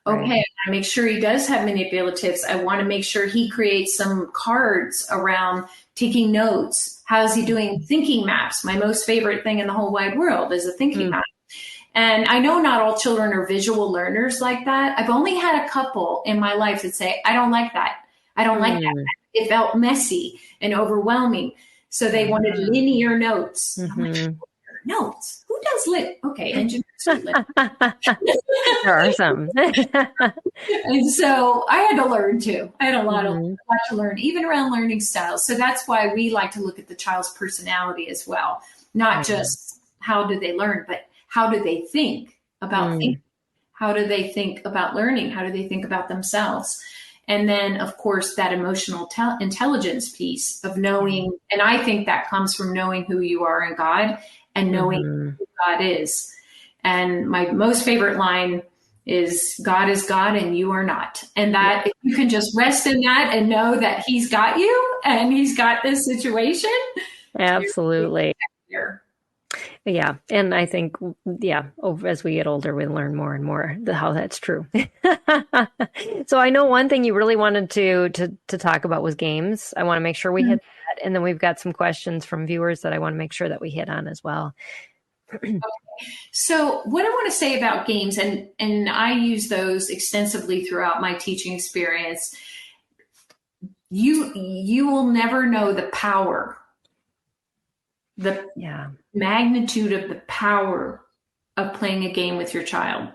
Okay, I want to make sure he does have manipulatives. I want to make sure he creates some cards around taking notes. How's he doing thinking maps? My most favorite thing in the whole wide world is a thinking map. And I know not all children are visual learners like that. I've only had a couple in my life that say, I don't like that. I don't like that. It felt messy and overwhelming. So they wanted linear notes. I'm like, notes? Who does lit? Okay, engineers do lit. There are some. And so I had to learn too. I had a lot to learn, even around learning styles. So that's why we like to look at the child's personality as well. Not just how do they learn, but how do they think about thinking? How do they think about learning? How do they think about themselves? And then, of course, that emotional intelligence piece of knowing, and I think that comes from knowing who you are in God and knowing who God is. And my most favorite line is God and you are not. And that if you can just rest in that and know that he's got you and he's got this situation. Absolutely. Yeah. And I think, as we get older, we learn more and more how that's true. So I know one thing you really wanted to talk about was games. I want to make sure we hit that. And then we've got some questions from viewers that I want to make sure that we hit on as well. Okay. So what I want to say about games, and I use those extensively throughout my teaching experience, you will never know the power, the magnitude of the power of playing a game with your child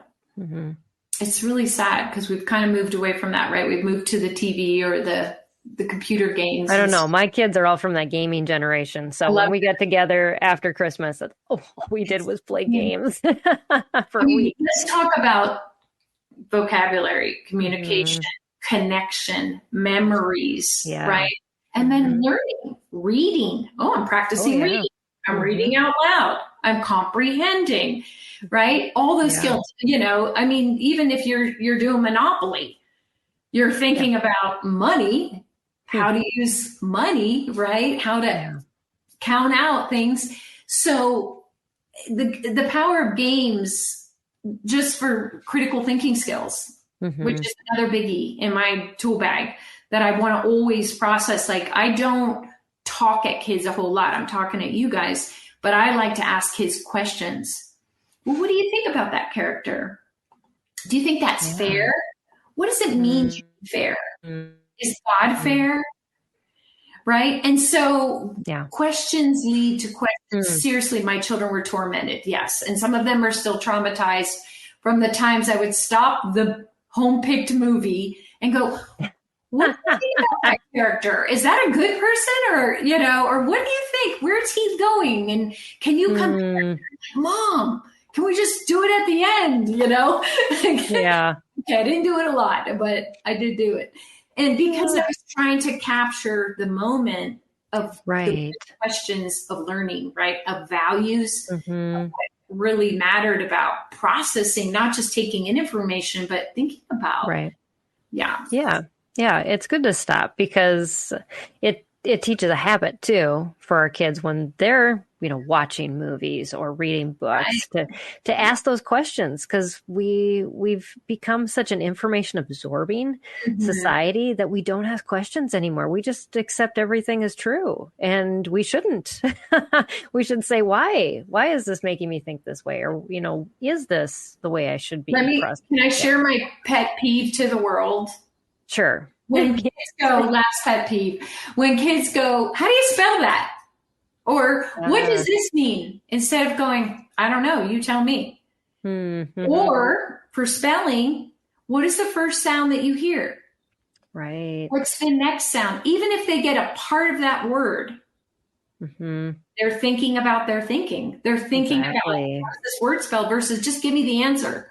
It's really sad because we've kind of moved away from that, right? We've moved to the TV or the computer games. I don't know. My kids are all from that gaming generation. So when we get together after Christmas, all we did was play games for a week. Let's talk about vocabulary, communication, connection, memories, right? And then learning, reading. Oh, I'm practicing reading. I'm reading out loud. I'm comprehending, right? All those skills, I mean, even if you're doing Monopoly, you're thinking about money, how to use money, right? How to count out things. So the power of games just for critical thinking skills, which is another biggie in my tool bag that I want to always process. Like, I don't talk at kids a whole lot. I'm talking at you guys, but I like to ask kids questions. Well, what do you think about that character? Do you think that's fair? What does it mean to be fair? Is God fair? Right? And so questions lead to questions. Seriously, my children were tormented. Yes. And some of them are still traumatized from the times I would stop the home-picked movie and go, what do you think about that character? Is that a good person? Or, or what do you think? Where's he going? And can you come, Mom, can we just do it at the end? Yeah. Okay, I didn't do it a lot, but I did do it. And because I was trying to capture the moment of the questions of learning, right? Of values, of what really mattered about processing, not just taking in information, but thinking about. Right. Yeah. Yeah. Yeah. It's good to stop because it teaches a habit too for our kids when they're, watching movies or reading books to ask those questions, because we've become such an information absorbing society that we don't ask questions anymore. We just accept everything as true, and we shouldn't. We should say, why is this making me think this way? Or, is this the way I should be? Can I share my pet peeve to the world? Sure. When kids go, last pet peeve, when kids go, how do you spell that? Or what does this mean? Instead of going, I don't know, you tell me. Or for spelling, what is the first sound that you hear? Right. What's the next sound? Even if they get a part of that word, they're thinking about their thinking. They're thinking about what's this word spelled versus just give me the answer.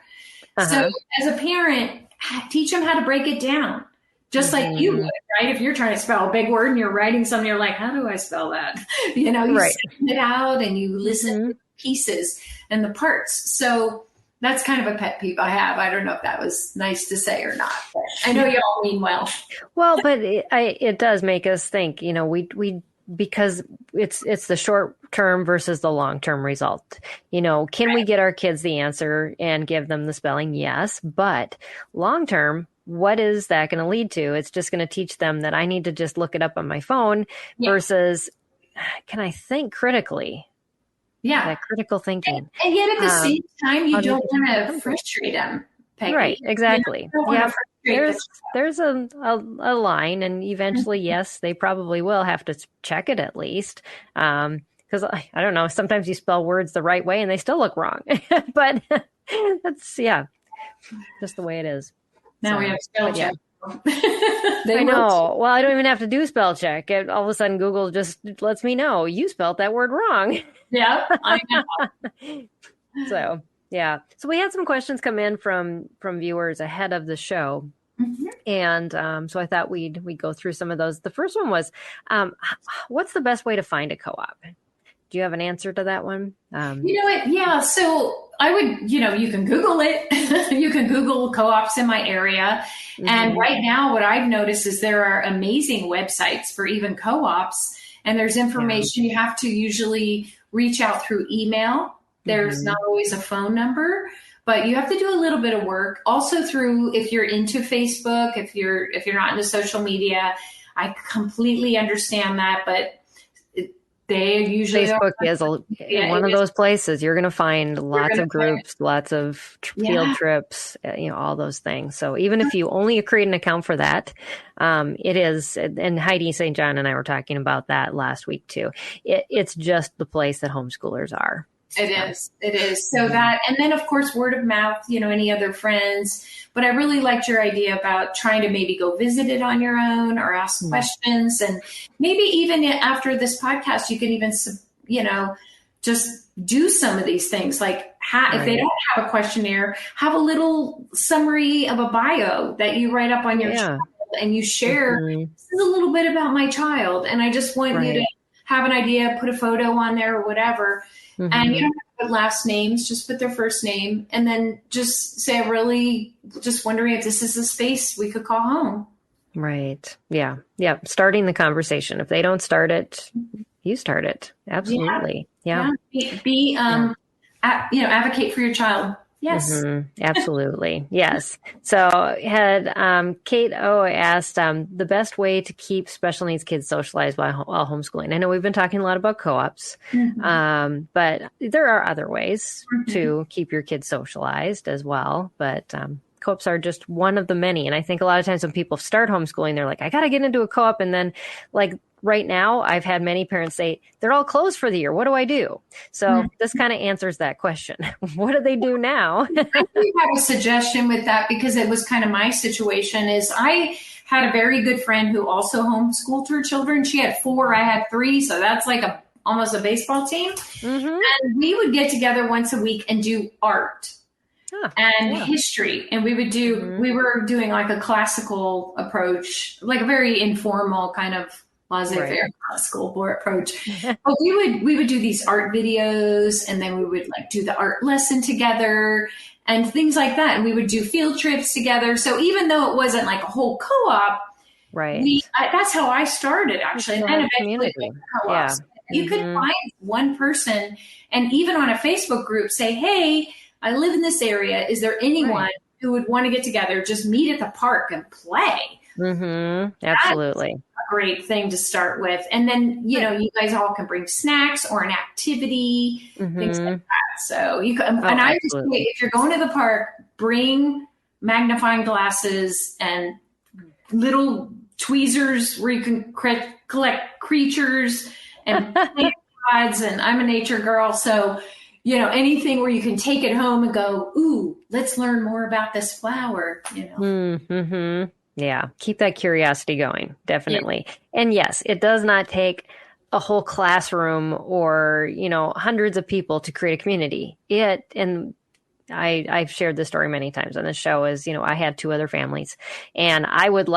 So as a parent, teach them how to break it down. Just like you would, right? If you're trying to spell a big word and you're writing something, you're like, how do I spell that? You send it out and you listen to the pieces and the parts. So that's kind of a pet peeve I have. I don't know if that was nice to say or not, but I know you all mean well. Well, but it does make us think, we because it's the short term versus the long term result. Can we get our kids the answer and give them the spelling? Yes. But long term, what is that going to lead to? It's just going to teach them that I need to just look it up on my phone versus can I think critically? Yeah. That critical thinking. And yet at the same time, you don't want to frustrate them. Peggy. Right. Exactly. There's a line, and eventually, yes, they probably will have to check it at least. Because I don't know, sometimes you spell words the right way and they still look wrong, but that's, just the way it is. Now we have spell check. I know. Well, I don't even have to do spell check. All of a sudden, Google just lets me know you spelled that word wrong. Yeah, I know. So we had some questions come in from viewers ahead of the show. And so I thought we'd go through some of those. The first one was, what's the best way to find a co-op? Do you have an answer to that one? You know what? Yeah. So I would, you can Google it. You can Google co-ops in my area. And right now what I've noticed is there are amazing websites for even co-ops. And there's information you have to usually reach out through email. There's not always a phone number, but you have to do a little bit of work. Also through, if you're into Facebook, if you're not into social media, I completely understand that, but they usually Facebook is one of those places you're going to find lots of groups, lots of field trips, all those things. So even if you only create an account for that, it is, and Heidi St. John and I were talking about that last week too. It's just the place that homeschoolers are. It is. So that, and then of course, word of mouth, any other friends. But I really liked your idea about trying to maybe go visit it on your own or ask questions. And maybe even after this podcast, you can even, just do some of these things. Like if they don't have a questionnaire, have a little summary of a bio that you write up on your child and you share, this is a little bit about my child. And I just want you to have an idea, put a photo on there or whatever. And you don't have to put last names, just put their first name. And then just say, really just wondering if this is a space we could call home. Right. Yeah. Yeah. Starting the conversation. If they don't start it, you start it. Absolutely. Yeah. Be advocate for your child. Yes. Absolutely. Yes. So had Kate O asked the best way to keep special needs kids socialized while homeschooling. I know we've been talking a lot about co-ops, but there are other ways to keep your kids socialized as well. But co-ops are just one of the many. And I think a lot of times when people start homeschooling, they're like, I got to get into a co-op. And then right now, I've had many parents say, they're all closed for the year. What do I do? So this kind of answers that question. What do they do now? I do have a suggestion with that because it was kind of my situation is I had a very good friend who also homeschooled her children. She had 4, I had 3. So that's like almost a baseball team. And we would get together once a week and do art and history. And we would do, we were doing like a classical approach, like a very informal kind of laissez-faire school board approach. But we would do these art videos and then we would do the art lesson together and things like that. And we would do field trips together. So even though it wasn't like a whole co-op, that's how I started actually. And then eventually co-ops. You could find one person and even on a Facebook group say, hey, I live in this area. Is there anyone who would want to get together, just meet at the park and play? Absolutely. That's a great thing to start with. And then, you guys all can bring snacks or an activity, things like that. So you can, and I just say, if you're going to the park, bring magnifying glasses and little tweezers where you can collect creatures and plant pods. And I'm a nature girl. So, anything where you can take it home and go, ooh, let's learn more about this flower, Yeah. Keep that curiosity going. Definitely. Yeah. And yes, it does not take a whole classroom or, hundreds of people to create a community. And I've shared this story many times on the show is, I had 2 other families and I would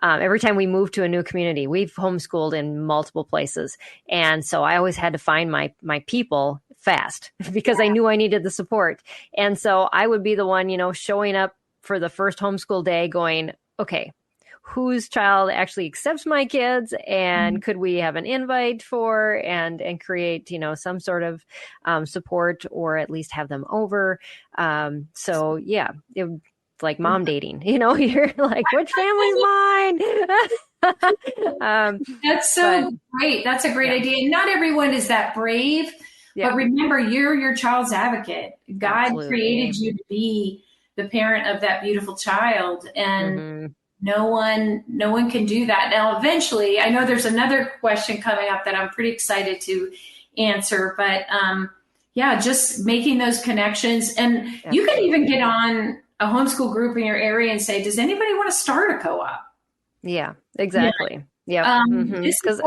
every time we moved to a new community, we've homeschooled in multiple places. And so I always had to find my people fast because I knew I needed the support. And so I would be the one, showing up for the first homeschool day going, okay, whose child actually accepts my kids and could we have an invite for and create, some sort of support or at least have them over. So yeah, it's like mom dating, you're like, which family's mine? That's so great. That's a great idea. Not everyone is that brave, but remember, you're your child's advocate. God created you to be the parent of that beautiful child. And no one can do that. Now, eventually, I know there's another question coming up that I'm pretty excited to answer, but just making those connections. And you can even get on a homeschool group in your area and say, does anybody want to start a co-op? Yeah, exactly. Yeah. Because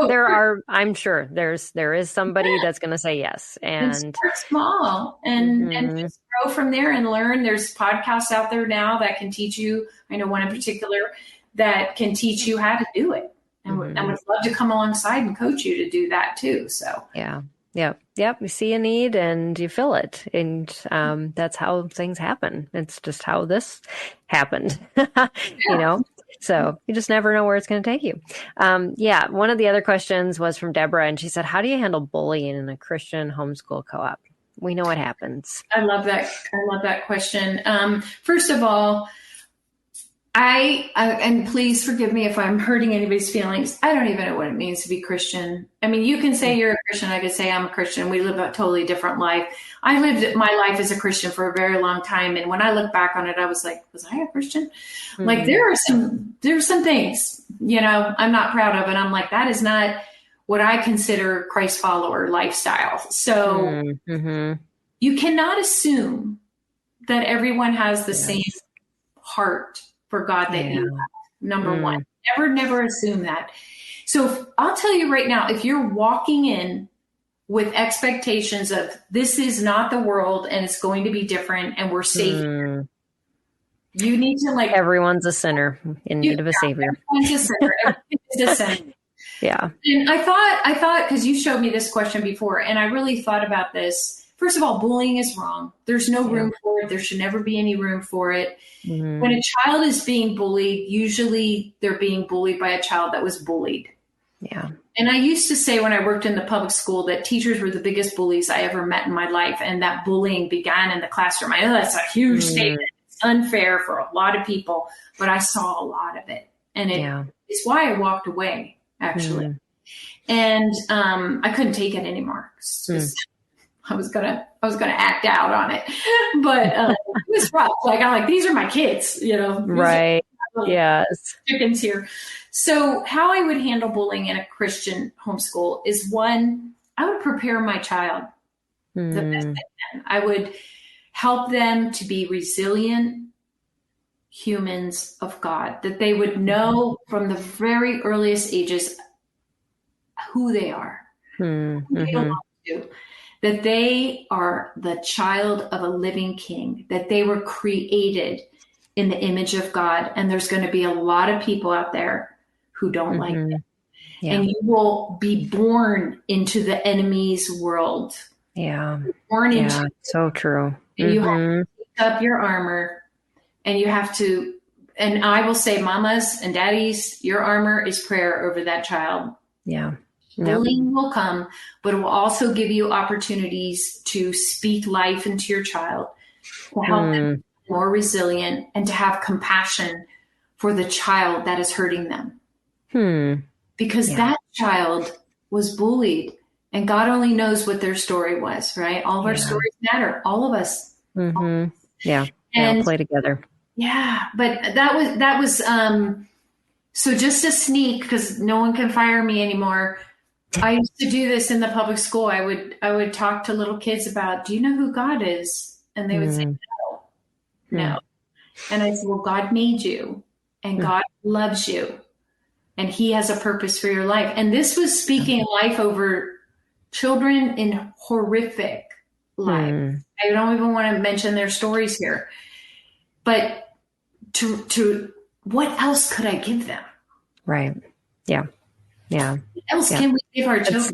I'm sure there is somebody that's going to say yes. And start small and just grow from there and learn. There's podcasts out there now that can teach you. I know one in particular that can teach you how to do it. And would love to come alongside and coach you to do that too. So Yep. You see a need and you fill it. And that's how things happen. It's just how this happened, So you just never know where it's going to take you. One of the other questions was from Deborah, and she said, how do you handle bullying in a Christian homeschool co-op? We know what happens. I love that question. First of all, I and please forgive me if I'm hurting anybody's feelings. I don't even know what it means to be Christian. I mean, you can say you're a Christian. I could say I'm a Christian. We live a totally different life. I lived my life as a Christian for a very long time. And when I look back on it, I was like, was I a Christian? Like there are some things, I'm not proud of. And I'm like, that is not what I consider Christ follower lifestyle. So you cannot assume that everyone has the same heart for God that you have. Number one, never assume that. So I'll tell you right now, if you're walking in with expectations of this is not the world and it's going to be different and we're safe here, you need to everyone's a sinner in need of a savior. Everyone's a sinner. Everyone's a sinner. Yeah. And I thought, because you showed me this question before, and I really thought about this. First of all, bullying is wrong. There's no room for it. There should never be any room for it. When a child is being bullied, usually they're being bullied by a child that was bullied. Yeah. And I used to say when I worked in the public school that teachers were the biggest bullies I ever met in my life. And that bullying began in the classroom. I know that's a huge statement. It's unfair for a lot of people, but I saw a lot of it. And it's why I walked away, actually. And I couldn't take it anymore. I was gonna act out on it, but it was rough. I'm like, these are my kids, Right. Yes. Chickens here. So how I would handle bullying in a Christian homeschool is, one, I would prepare my child the best I can. I would help them to be resilient humans of God, that they would know from the very earliest ages who they are, who they belong to, that they are the child of a living king, that they were created in the image of God. And there's going to be a lot of people out there who don't like it. Yeah. And you will be born into the enemy's world. Yeah. Born into so true. And you have to pick up your armor, and you have to, and I will say, mamas and daddies, your armor is prayer over that child. Yeah. Bullying will come, but it will also give you opportunities to speak life into your child, to help them be more resilient, and to have compassion for the child that is hurting them. Because that child was bullied, and God only knows what their story was, right? All of our stories matter. All of us. Yeah. They all play together. Yeah. But that was, so just a sneak, because no one can fire me anymore. I used to do this in the public school. I would talk to little kids about, do you know who God is? And they would say, no. And I said, well, God made you, and God loves you, and he has a purpose for your life. And this was speaking life over children in horrific lives. I don't even want to mention their stories here, but to what else could I give them? Right. Yeah. Yeah. What else can we give our children?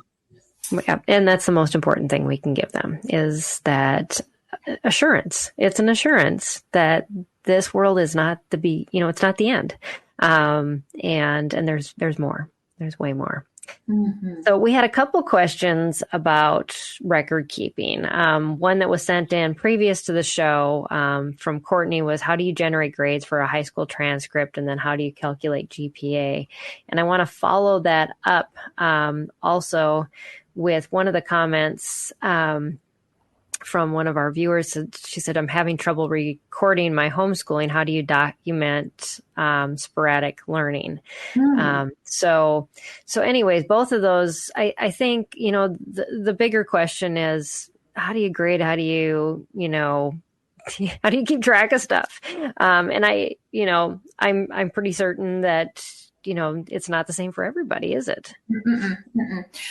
And that's the most important thing we can give them, is that assurance. It's an assurance that this world is not it's not the end. And there's more. There's way more. So we had a couple questions about record keeping. One that was sent in previous to the show from Courtney was, how do you generate grades for a high school transcript? And then how do you calculate GPA? And I want to follow that up also with one of the comments from one of our viewers. She said, I'm having trouble recording my homeschooling. How do you document sporadic learning? So anyways, both of those, I think, the bigger question is, how do you grade? How do you, how do you keep track of stuff? And I'm pretty certain that, it's not the same for everybody, is it?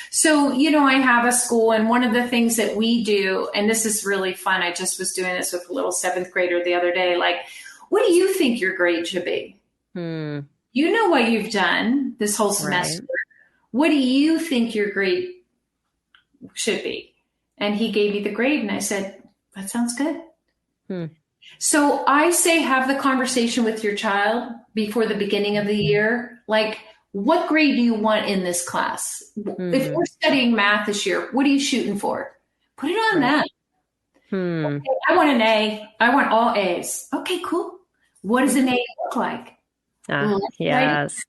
So, I have a school, and one of the things that we do, and this is really fun. I just was doing this with a little 7th grader the other day. Like, what do you think your grade should be? You know what you've done this whole semester. Right. What do you think your grade should be? And he gave me the grade, and I said, that sounds good. So I say, have the conversation with your child before the beginning of the year. Like, what grade do you want in this class? If we're studying math this year, what are you shooting for? Put it on that. Okay, I want an A. I want all A's. Okay, cool. What does an A look like? Yes.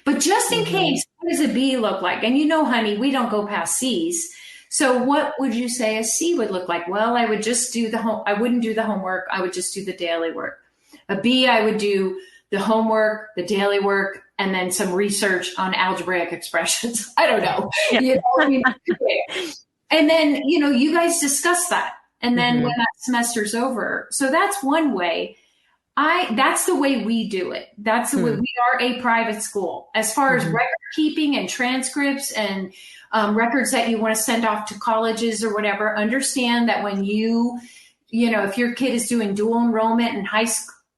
But just in case, what does a B look like? And honey, we don't go past C's. So what would you say a C would look like? Well, I would just do I wouldn't do the homework. I would just do the daily work. A B, I would do the homework, the daily work, and then some research on algebraic expressions. I don't know. Yeah. You know, I mean, and then, you guys discuss that. And then when that semester's over, so that's one way. That's the way we do it. That's the way we are a private school. As far as record keeping and transcripts and records that you want to send off to colleges or whatever, understand that when if your kid is doing dual enrollment in high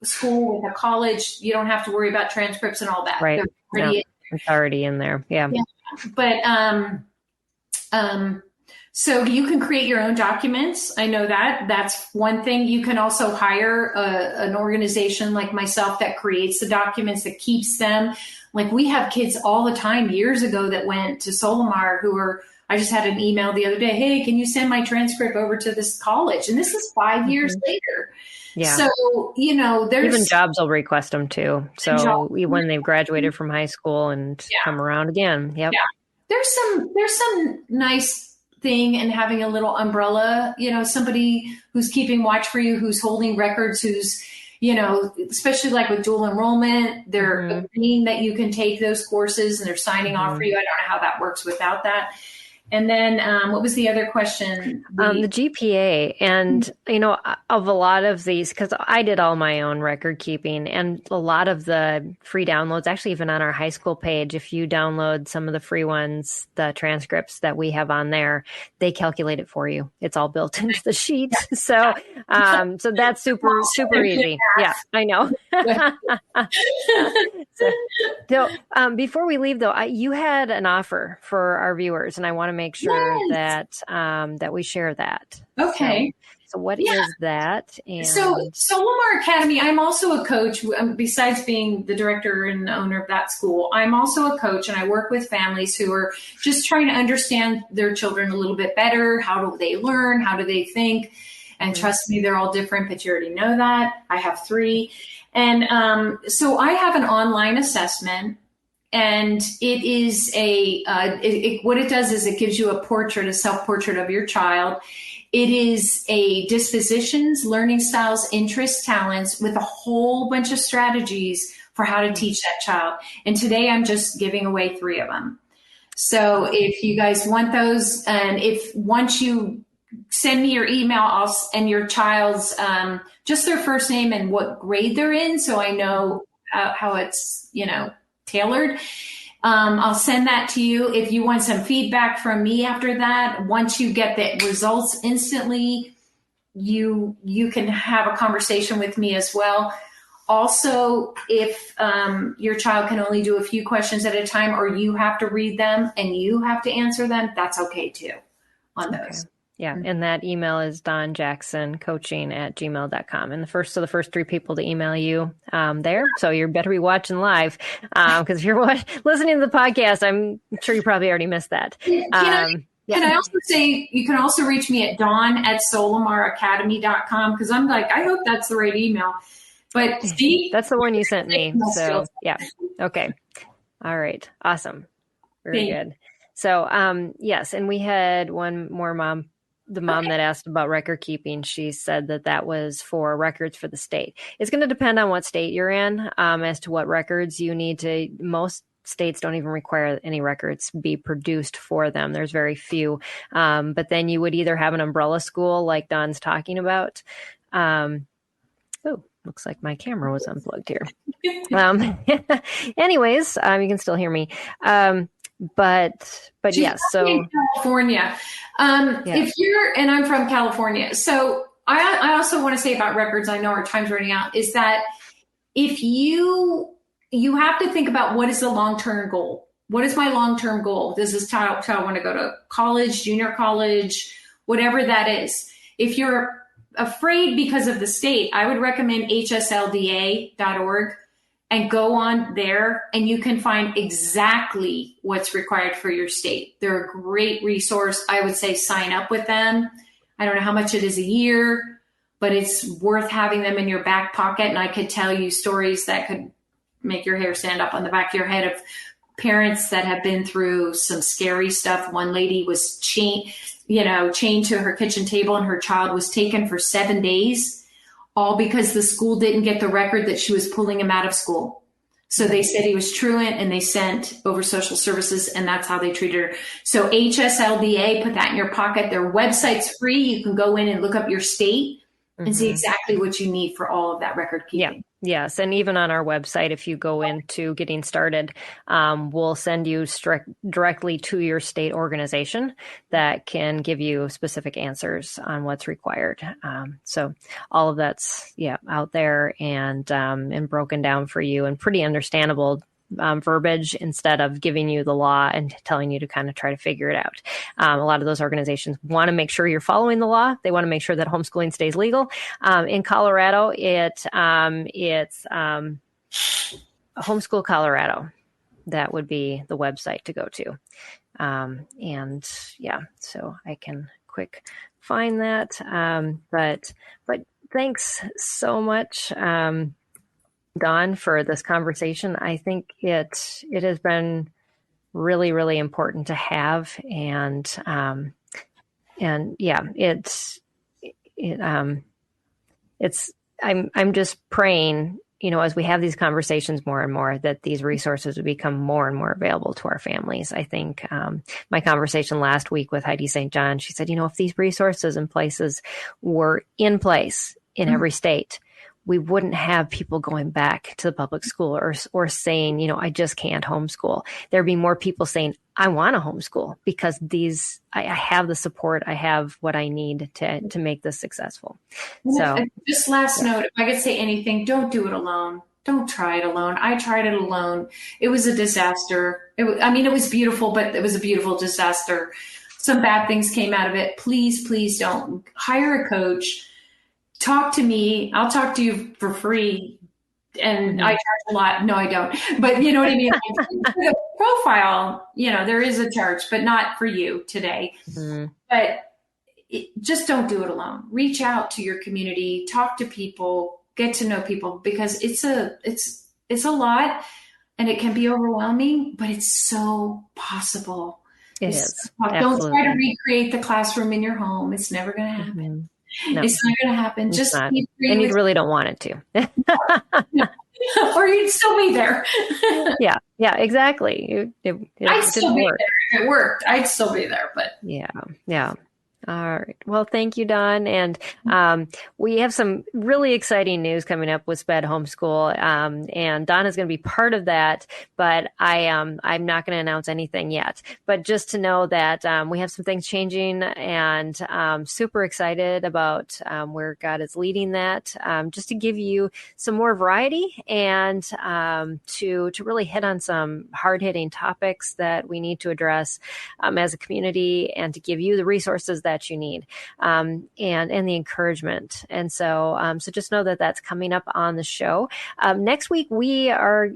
school with a college, you don't have to worry about transcripts and all that. Right. It's already in there. Yeah. But, so you can create your own documents. I know that's one thing. You can also hire an organization like myself that creates the documents, that keeps them. Like, we have kids all the time years ago that went to Solimar I just had an email the other day. Hey, can you send my transcript over to this college? And this is 5 years later. Yeah. So, there's even jobs will request them too. So when they've graduated from high school and come around again. Yep. Yeah. There's some nice thing in having a little umbrella, somebody who's keeping watch for you, who's holding records, who's, especially like with dual enrollment, they're agreeing that you can take those courses and they're signing off for you. I don't know how that works without that. And then what was the other question? The GPA. And, of a lot of these, because I did all my own record keeping, and a lot of the free downloads, actually even on our high school page, if you download some of the free ones, the transcripts that we have on there, they calculate it for you. It's all built into the sheet. So that's super, super easy. Yeah, I know. So before we leave though, you had an offer for our viewers, and I want to make sure that we share that. Okay. So what is that? And so Solimar Academy, I'm also a coach. Besides being the director and owner of that school, I'm also a coach, and I work with families who are just trying to understand their children a little bit better. How do they learn? How do they think? And trust me, they're all different, but you already know that. I have 3. And so I have an online assessment. And it is what it does is it gives you a self-portrait of your child. It is a dispositions, learning styles, interests, talents, with a whole bunch of strategies for how to teach that child. And today I'm just giving away 3 of them. So if you guys want those, and once you send me your email, and your child's just their first name and what grade they're in, so I know how it's tailored. I'll send that to you. If you want some feedback from me after that, once you get the results instantly, you can have a conversation with me as well. Also, if your child can only do a few questions at a time, or you have to read them and you have to answer them, that's okay too on those. Okay. Yeah. And that email is dawnjacksoncoaching@gmail.com. And the first 3 people to email you there. So you better be watching live, because if you're listening to the podcast, I'm sure you probably already missed that. Can I also say, you can also reach me at dawn@solimaracademy.com, because I'm like, I hope that's the right email. But see, that's the one you sent me. So yeah. Okay. All right. Awesome. Very good. So, yes. And we had one more mom. The mom that asked about record keeping, she said that was for records for the state. It's going to depend on what state you're in, as to what records you need to. Most states don't even require any records be produced for them. There's very few. But then you would either have an umbrella school like Dawn's talking about. Looks like my camera was unplugged here. Anyways, you can still hear me. But yes, so in California, if you're, and I'm from California, so I also want to say about records, I know our time's running out, is that if you have to think about, what is the long-term goal? What is my long-term goal? Does this child want to go to college, junior college, whatever that is? If you're afraid because of the state, I would recommend hslda.org. and go on there, and you can find exactly what's required for your state. They're a great resource. I would say sign up with them. I don't know how much it is a year, but it's worth having them in your back pocket. And I could tell you stories that could make your hair stand up on the back of your head of parents that have been through some scary stuff. One lady was chained to her kitchen table, and her child was taken for 7 days. all because the school didn't get the record that she was pulling him out of school. So they said he was truant, and they sent over social services, and that's how they treated her. So HSLDA, put that in your pocket. Their website's free. You can go in and look up your state and see exactly what you need for all of that record keeping. Yeah. Yes. And even on our website, if you go into getting started, we'll send you directly to your state organization that can give you specific answers on what's required. So all of that's out there and broken down for you, and pretty understandable verbiage instead of giving you the law and telling you to kind of try to figure it out. A lot of those organizations want to make sure you're following the law. They want to make sure that homeschooling stays legal. In Colorado, it's Homeschool Colorado. That would be the website to go to. So I can quick find that. But thanks so much, Dawn, for this conversation. I think it has been really, really important to have, I'm just praying, as we have these conversations more and more, that these resources would become more and more available to our families. I think my conversation last week with Heidi St. John, she said, if these resources and places were in place in every state, we wouldn't have people going back to the public school or saying, I just can't homeschool. There'd be more people saying, I want to homeschool because I have the support. I have what I need to make this successful. So just last note, if I could say anything, don't do it alone. Don't try it alone. I tried it alone. It was a disaster. It was beautiful, but it was a beautiful disaster. Some bad things came out of it. Please, please don't. Hire a coach. Talk to me. I'll talk to you for free. And I charge a lot. No, I don't. But you know what I mean? The profile, there is a charge, but not for you today. But just don't do it alone. Reach out to your community, talk to people, get to know people, because it's a lot and it can be overwhelming, but it's so possible. It is. Don't try to recreate the classroom in your home. It's never going to happen. No, it's not going to happen. Just and you really don't want it to. Or you'd still be there. Yeah, exactly. I'd still be there if it worked. I'd still be there, but yeah. All right. Well, thank you, Dawn. And we have some really exciting news coming up with SPED Homeschool. And Dawn is going to be part of that, but I'm not going to announce anything yet. But just to know that we have some things changing, and super excited about where God is leading that, just to give you some more variety and to really hit on some hard-hitting topics that we need to address as a community, and to give you the resources that you need, and the encouragement. And so just know that that's coming up on the show. Next week we are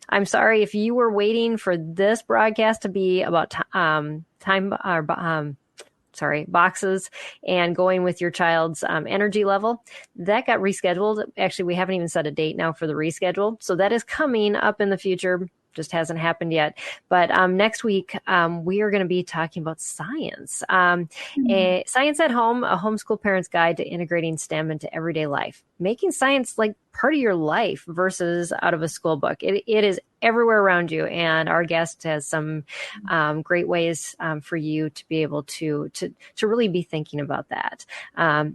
I'm sorry if you were waiting for this broadcast to be about boxes and going with your child's energy level. That got rescheduled. Actually, we haven't even set a date now for the reschedule. So that is coming up in the future. Just hasn't happened yet. But next week, we are going to be talking about science. Science at Home, a homeschool parent's guide to integrating STEM into everyday life. Making science like part of your life versus out of a school book. It is everywhere around you. And our guest has some great ways for you to be able to really be thinking about that.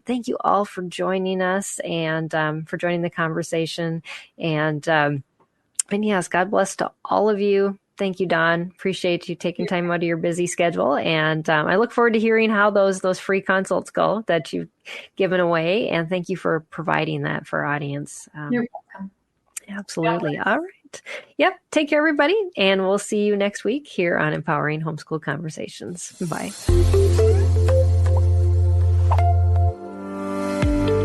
Thank you all for joining us and for joining the conversation. And yes, God bless to all of you. Thank you, Dawn. Appreciate you taking time out of your busy schedule. And I look forward to hearing how those free consults go that you've given away. And thank you for providing that for our audience. You're welcome. Absolutely. All right. Yep. Take care, everybody. And we'll see you next week here on Empowering Homeschool Conversations. Bye.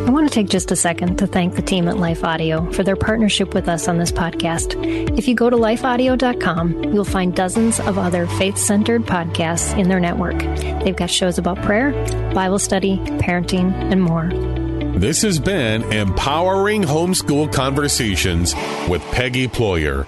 I want to take just a second to thank the team at Life Audio for their partnership with us on this podcast. If you go to lifeaudio.com, you'll find dozens of other faith-centered podcasts in their network. They've got shows about prayer, Bible study, parenting, and more. This has been Empowering Homeschool Conversations with Peggy Ployer.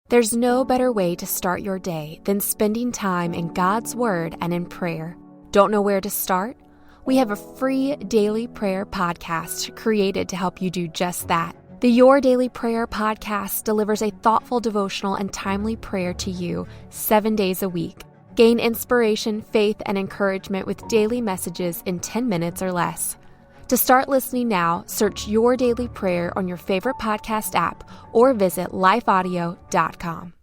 There's no better way to start your day than spending time in God's Word and in prayer. Don't know where to start? we have a free daily prayer podcast created to help you do just that. The Your Daily Prayer podcast delivers a thoughtful devotional and timely prayer to you 7 days a week. Gain inspiration, faith, and encouragement with daily messages in 10 minutes or less. To start listening now, search Your Daily Prayer on your favorite podcast app or visit lifeaudio.com.